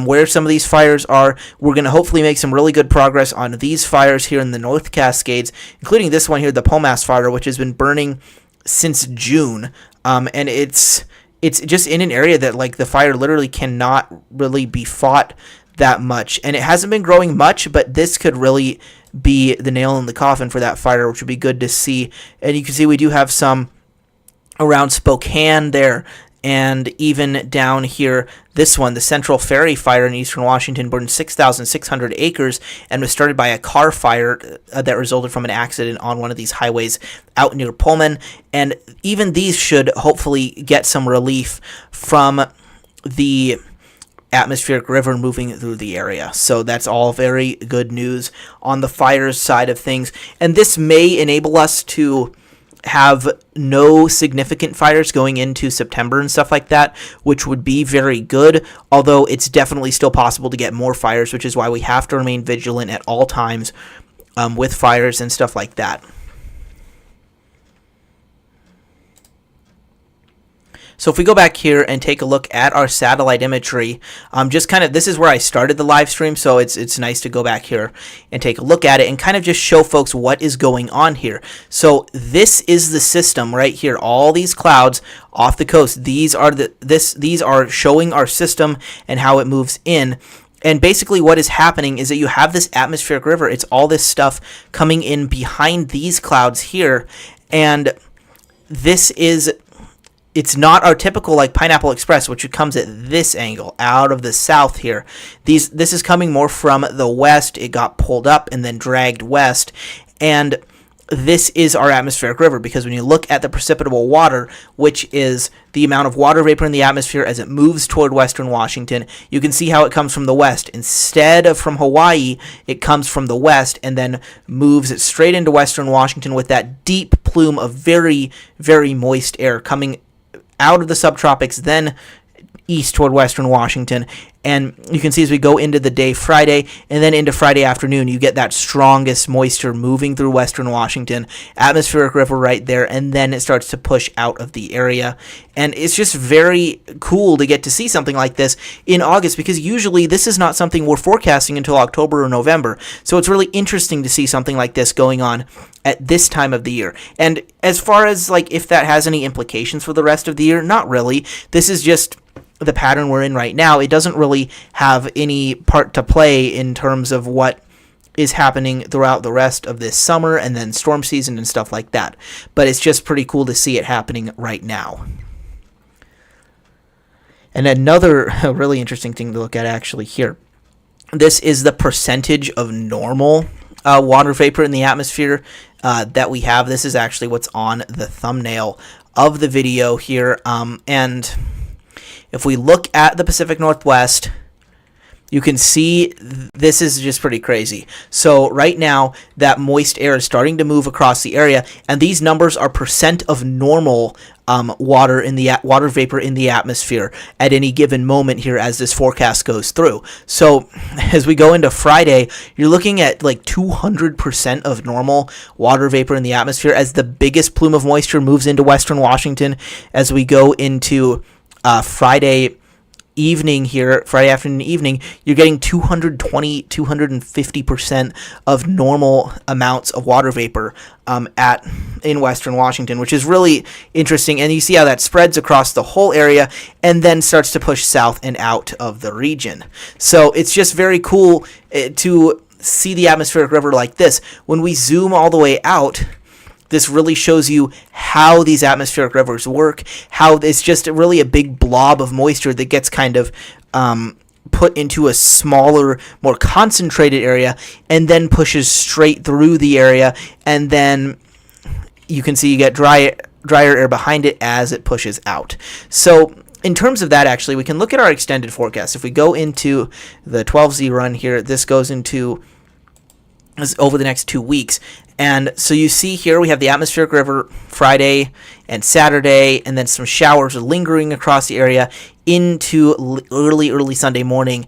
where some of these fires are. We're going to hopefully make some really good progress on these fires here in the North Cascades, including this one here, the Pomass fire, which has been burning since June. And it's just in an area that, like, the fire literally cannot really be fought that much. And it hasn't been growing much, but this could really be the nail in the coffin for that fire, which would be good to see. And you can see we do have some around Spokane there, and even down here, this one, the Central Ferry fire in eastern Washington, burned 6,600 acres and was started by a car fire that resulted from an accident on one of these highways out near Pullman. And even these should hopefully get some relief from the atmospheric river moving through the area. So that's all very good news on the fires side of things. And this may enable us to have no significant fires going into September and stuff like that, which would be very good, although it's definitely still possible to get more fires, which is why we have to remain vigilant at all times with fires and stuff like that. So if we go back here and take a look at our satellite imagery, just kind of, this is where I started the live stream, so it's nice to go back here and take a look at it and kind of just show folks what is going on here. So this is the system right here. All these clouds off the coast, these are showing our system and how it moves in. And basically what is happening is that you have this atmospheric river. It's all this stuff coming in behind these clouds here, and it's not our typical like Pineapple Express, which comes at this angle out of the south here. This is coming more from the west. It got pulled up and then dragged west, and this is our atmospheric river, because when you look at the precipitable water, which is the amount of water vapor in the atmosphere as it moves toward western Washington, you can see how it comes from the west. Instead of from Hawaii, it comes from the west and then moves straight into western Washington with that deep plume of very, very moist air coming out of the subtropics, then east toward western Washington. And you can see as we go into the day Friday and then into Friday afternoon, you get that strongest moisture moving through western Washington, atmospheric river right there, and then it starts to push out of the area. And it's just very cool to get to see something like this in August, because usually this is not something we're forecasting until October or November. So it's really interesting to see something like this going on at this time of the year. And as far as like if that has any implications for the rest of the year, not really. This is just the pattern we're in right now. It doesn't really have any part to play in terms of what is happening throughout the rest of this summer and then storm season and stuff like that. But it's just pretty cool to see it happening right now. And another really interesting thing to look at actually here. This is the percentage of normal water vapor in the atmosphere that we have. This is actually what's on the thumbnail of the video here. And if we look at the Pacific Northwest, you can see this is just pretty crazy. So right now, that moist air is starting to move across the area, and these numbers are percent of normal water vapor in the atmosphere at any given moment here as this forecast goes through. So as we go into Friday, you're looking at like 200% of normal water vapor in the atmosphere as the biggest plume of moisture moves into western Washington. As we go into Friday evening here, Friday afternoon evening, you're getting 220, 250% of normal amounts of water vapor in western Washington, which is really interesting. And you see how that spreads across the whole area and then starts to push south and out of the region. So it's just very cool to see the atmospheric river like this. When we zoom all the way out, this really shows you how these atmospheric rivers work, how it's just really a big blob of moisture that gets kind of put into a smaller, more concentrated area and then pushes straight through the area. And then you can see you get drier air behind it as it pushes out. So in terms of that, actually, we can look at our extended forecast. If we go into the 12Z run here, this goes into over the next 2 weeks. And so you see here we have the atmospheric river Friday and Saturday, and then some showers lingering across the area into early Sunday morning.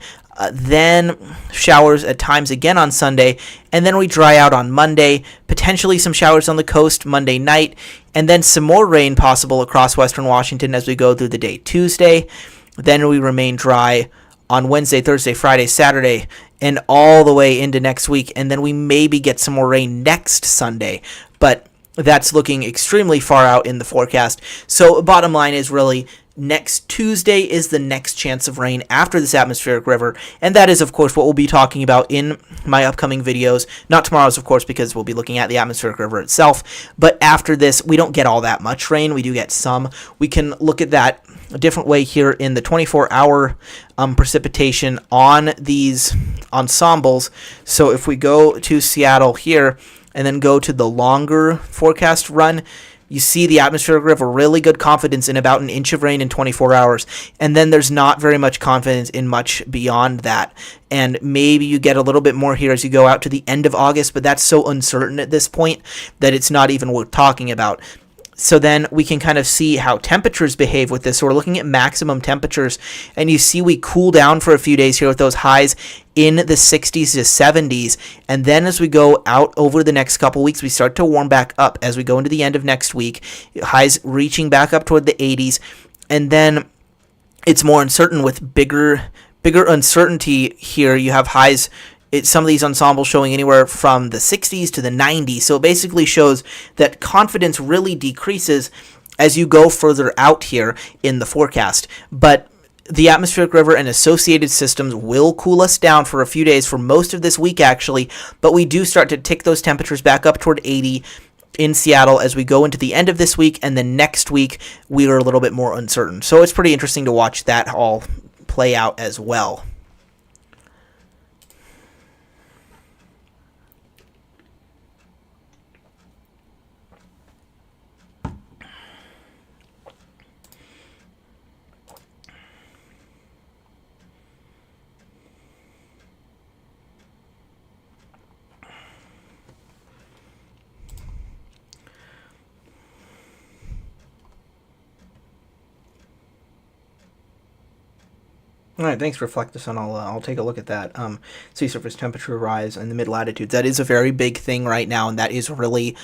Then showers at times again on Sunday, and then we dry out on Monday, potentially some showers on the coast Monday night, and then some more rain possible across western Washington as we go through the day Tuesday. Then we remain dry on Wednesday, Thursday, Friday, Saturday, and all the way into next week. And then we maybe get some more rain next Sunday. But that's looking extremely far out in the forecast. So bottom line is really next Tuesday is the next chance of rain after this atmospheric river. And that is, of course, what we'll be talking about in my upcoming videos. Not tomorrow's, of course, because we'll be looking at the atmospheric river itself. But after this, we don't get all that much rain. We do get some. We can look at that a different way here in the 24-hour precipitation on these ensembles. So if we go to Seattle here and then go to the longer forecast run, you see the atmospheric river, really good confidence in about an inch of rain in 24 hours. And then there's not very much confidence in much beyond that. And maybe you get a little bit more here as you go out to the end of August, but that's so uncertain at this point that it's not even worth talking about. So then we can kind of see how temperatures behave with this. So we're looking at maximum temperatures, and you see we cool down for a few days here with those highs in the 60s to 70s. And then as we go out over the next couple weeks, we start to warm back up as we go into the end of next week, highs reaching back up toward the 80s. And then it's more uncertain with bigger uncertainty here. You have highs, some of these ensembles showing anywhere from the 60s to the 90s. So it basically shows that confidence really decreases as you go further out here in the forecast. But the atmospheric river and associated systems will cool us down for a few days, for most of this week actually, but we do start to tick those temperatures back up toward 80 in Seattle as we go into the end of this week, and then next week we are a little bit more uncertain. So it's pretty interesting to watch that all play out as well. All right, thanks, Reflectus, and I'll take a look at that. Sea surface temperature rise in the mid latitudes. That is a very big thing right now, and that is really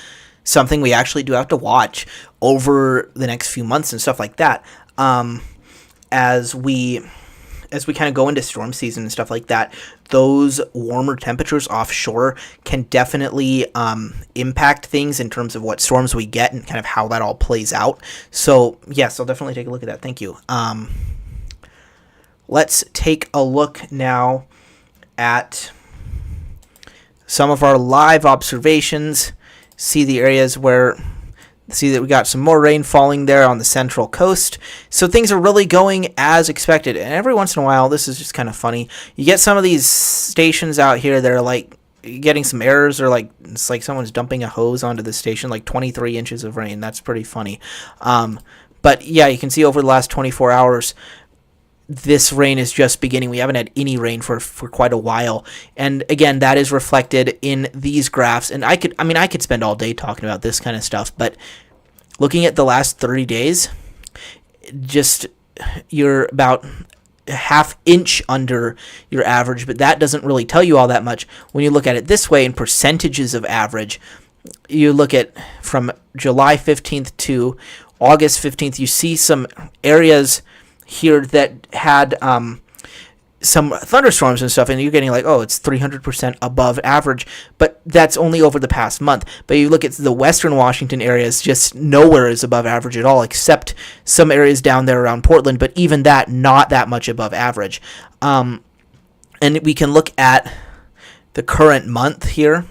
something we actually do have to watch over the next few months and stuff like that. As we kind of go into storm season and stuff like that, those warmer temperatures offshore can definitely impact things in terms of what storms we get and kind of how that all plays out. So yes, I'll definitely take a look at that. Thank you. Let's take a look now at some of our live observations. See the areas see that we got some more rain falling there on the central coast. So things are really going as expected. And every once in a while, this is just kind of funny, you get some of these stations out here that are like getting some errors, or like it's like someone's dumping a hose onto the station, like 23 inches of rain. That's pretty funny. But yeah, you can see over the last 24 hours, this rain is just beginning. We haven't had any rain for quite a while. And again, that is reflected in these graphs. And I could spend all day talking about this kind of stuff, but looking at the last 30 days, just you're about a half inch under your average, but that doesn't really tell you all that much. When you look at it this way in percentages of average, you look at from July 15th to August 15th, you see some areas here that had some thunderstorms and stuff, and you're getting like, oh, it's 300% above average, but that's only over the past month. But you look at the western Washington areas, just nowhere is above average at all, except some areas down there around Portland, but even that, not that much above average. And we can look at the current month here,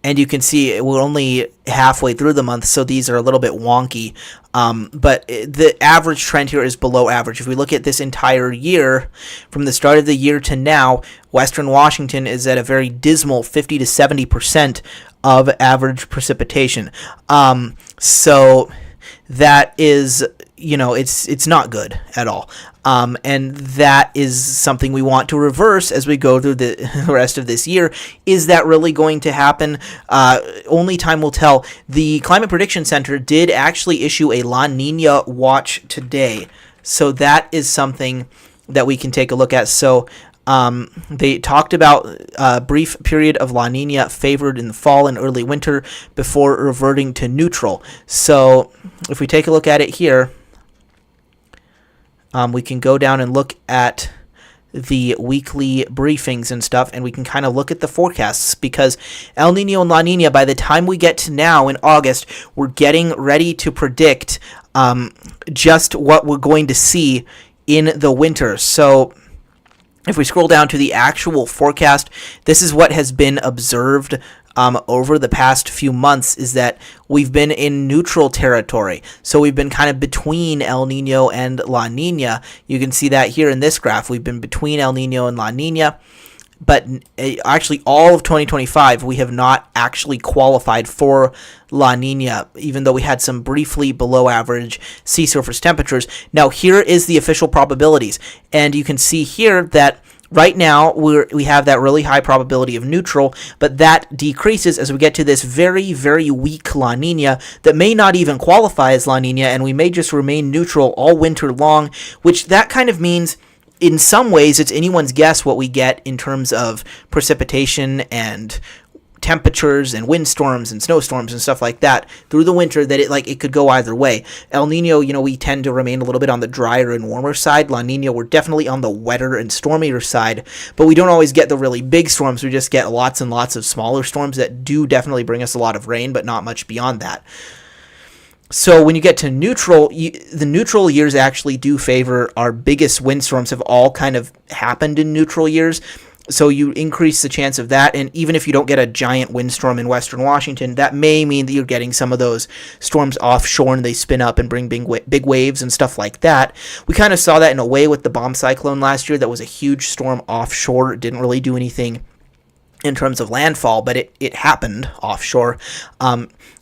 and you can see we're only halfway through the month, so these are a little bit wonky. But the average trend here is below average. If we look at this entire year, from the start of the year to now, Western Washington is at a very dismal 50 to 70% of average precipitation. So that is, it's not good at all. And that is something we want to reverse as we go through the rest of this year. Is that really going to happen? Only time will tell. The Climate Prediction Center did actually issue a La Nina watch today. So that is something that we can take a look at. So they talked about a brief period of La Nina favored in the fall and early winter before reverting to neutral. So if we take a look at it here, we can go down and look at the weekly briefings and stuff, and we can kind of look at the forecasts, because El Nino and La Nina, by the time we get to now in August, we're getting ready to predict just what we're going to see in the winter. So if we scroll down to the actual forecast, this is what has been observed over the past few months, is that we've been in neutral territory. So we've been kind of between El Nino and La Nina. You can see that here in this graph. We've been between El Nino and La Nina. But actually, all of 2025, we have not actually qualified for La Nina, even though we had some briefly below average sea surface temperatures. Now, here is the official probabilities. And you can see here that right now, we have that really high probability of neutral, but that decreases as we get to this very, very weak La Nina that may not even qualify as La Nina, and we may just remain neutral all winter long, which that kind of means, in some ways, it's anyone's guess what we get in terms of precipitation and temperatures and windstorms and snowstorms and stuff like that through the winter that it could go either way. El Nino, we tend to remain a little bit on the drier and warmer side. La Nina, we're definitely on the wetter and stormier side, but we don't always get the really big storms. We just get lots and lots of smaller storms that do definitely bring us a lot of rain, but not much beyond that. So when you get to neutral, the neutral years actually do favor our biggest windstorms have all kind of happened in neutral years. So you increase the chance of that, and even if you don't get a giant windstorm in western Washington, that may mean that you're getting some of those storms offshore and they spin up and bring big waves and stuff like that. We kind of saw that in a way with the bomb cyclone last year. That was a huge storm offshore. It didn't really do anything in terms of landfall, but it happened offshore.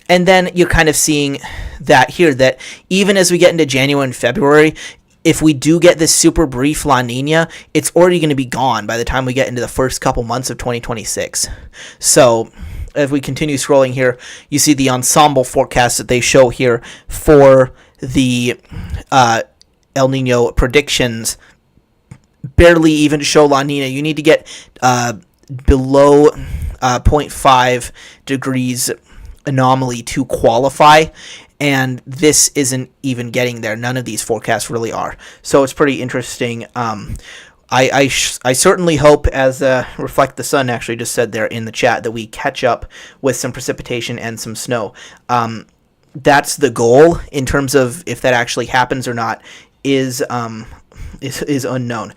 And then you're kind of seeing that here, that even as we get into January and February, if we do get this super brief La Nina, it's already going to be gone by the time we get into the first couple months of 2026. So if we continue scrolling here, you see the ensemble forecast that they show here for the El Nino predictions barely even show La Nina. You need to get below 0.5 degrees anomaly to qualify, and this isn't even getting there. None of these forecasts really are. So it's pretty interesting. I certainly hope, as Reflect the Sun actually just said there in the chat, that we catch up with some precipitation and some snow. That's the goal. In terms of if that actually happens or not is unknown.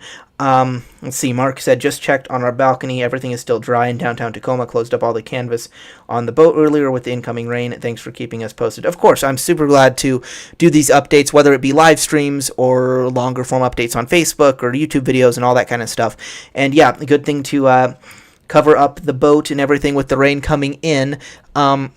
Let's see, Mark said, just checked on our balcony. Everything is still dry in downtown Tacoma. Closed up all the canvas on the boat earlier with the incoming rain. Thanks for keeping us posted. Of course, I'm super glad to do these updates, whether it be live streams or longer form updates on Facebook or YouTube videos and all that kind of stuff. And yeah, a good thing to cover up the boat and everything with the rain coming in. I'm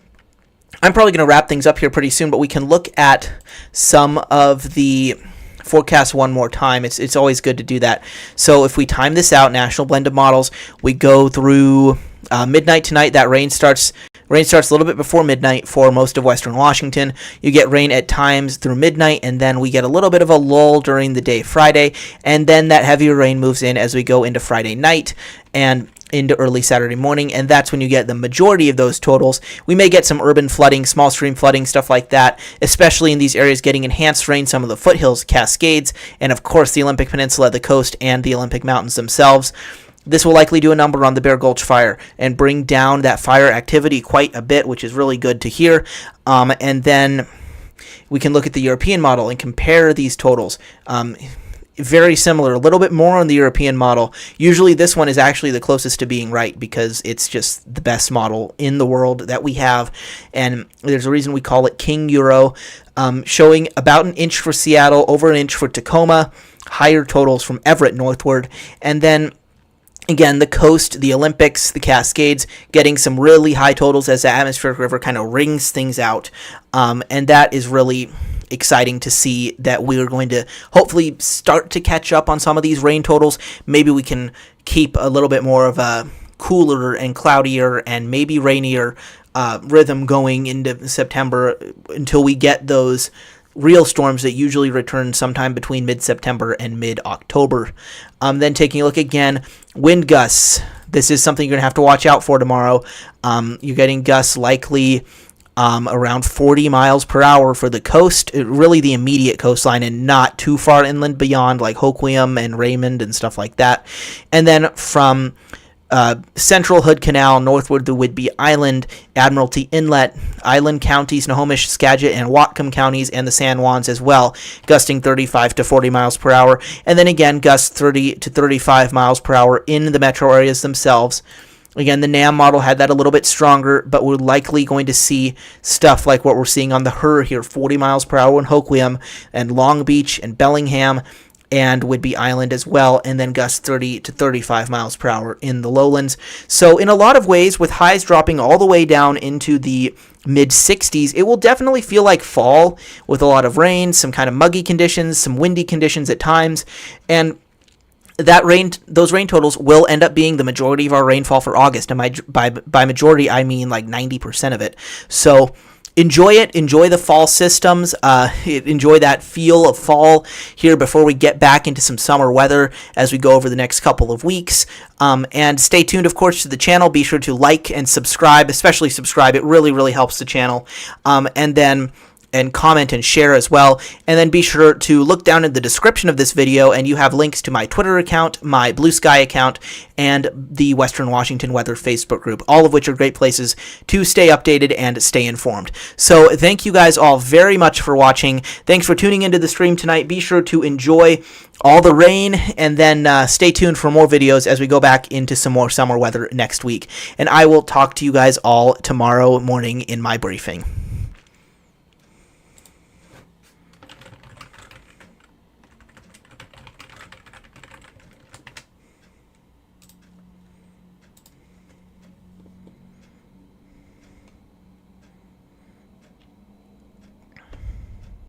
probably going to wrap things up here pretty soon, but we can look at some of the forecast one more time. It's always good to do that. So if we time this out, National Blended Models, we go through midnight tonight. That rain starts a little bit before midnight for most of western Washington. You get rain at times through midnight, and then we get a little bit of a lull during the day Friday, and then that heavier rain moves in as we go into Friday night and into early Saturday morning, and that's when you get the majority of those totals. We may get some urban flooding, small stream flooding, stuff like that, especially in these areas getting enhanced rain, some of the foothills, Cascades, and of course the Olympic Peninsula, the coast, and the Olympic Mountains themselves. This will likely do a number on the Bear Gulch fire and bring down that fire activity quite a bit, which is really good to hear. And then we can look at the European model and compare these totals. Very similar, a little bit more on the European model. Usually this one is actually the closest to being right because it's just the best model in the world that we have, and there's a reason we call it King Euro, showing about an inch for Seattle, over an inch for Tacoma, higher totals from Everett northward, and then again, the coast, the Olympics, the Cascades, getting some really high totals as the atmospheric river kind of wrings things out, and that is really exciting to see that we're going to hopefully start to catch up on some of these rain totals. Maybe we can keep a little bit more of a cooler and cloudier and maybe rainier rhythm going into September until we get those real storms that usually return sometime between mid-September and mid-October. Then taking a look again, wind gusts. This is something you're going to have to watch out for tomorrow. You're getting gusts likely around 40 miles per hour for the coast, really the immediate coastline, and not too far inland beyond like Hoquiam and Raymond and stuff like that. And then from Central Hood Canal northward to Whidbey Island, Admiralty Inlet, Island counties, Snohomish, Skagit, and Whatcom counties, and the San Juans as well, gusting 35 to 40 miles per hour. And then again, gusts 30 to 35 miles per hour in the metro areas themselves. Again, the NAM model had that a little bit stronger, but we're likely going to see stuff like what we're seeing on the HRRR here, 40 miles per hour in Hoquiam and Long Beach and Bellingham and Whidbey Island as well, and then gusts 30 to 35 miles per hour in the lowlands. So in a lot of ways, with highs dropping all the way down into the mid-60s, it will definitely feel like fall with a lot of rain, some kind of muggy conditions, some windy conditions at times, and those rain totals will end up being the majority of our rainfall for August, and by majority I mean like 90% of it. So enjoy it. Enjoy the fall systems. Enjoy that feel of fall here before we get back into some summer weather as we go over the next couple of weeks. And stay tuned, of course, to the channel. Be sure to like and subscribe, especially subscribe. It really, really helps the channel. And comment and share as well. And then be sure to look down in the description of this video, and you have links to my Twitter account, my Blue Sky account, and the Western Washington Weather Facebook group, all of which are great places to stay updated and stay informed. So thank you guys all very much for watching. Thanks for tuning into the stream tonight. Be sure to enjoy all the rain, and then stay tuned for more videos as we go back into some more summer weather next week. And I will talk to you guys all tomorrow morning in my briefing.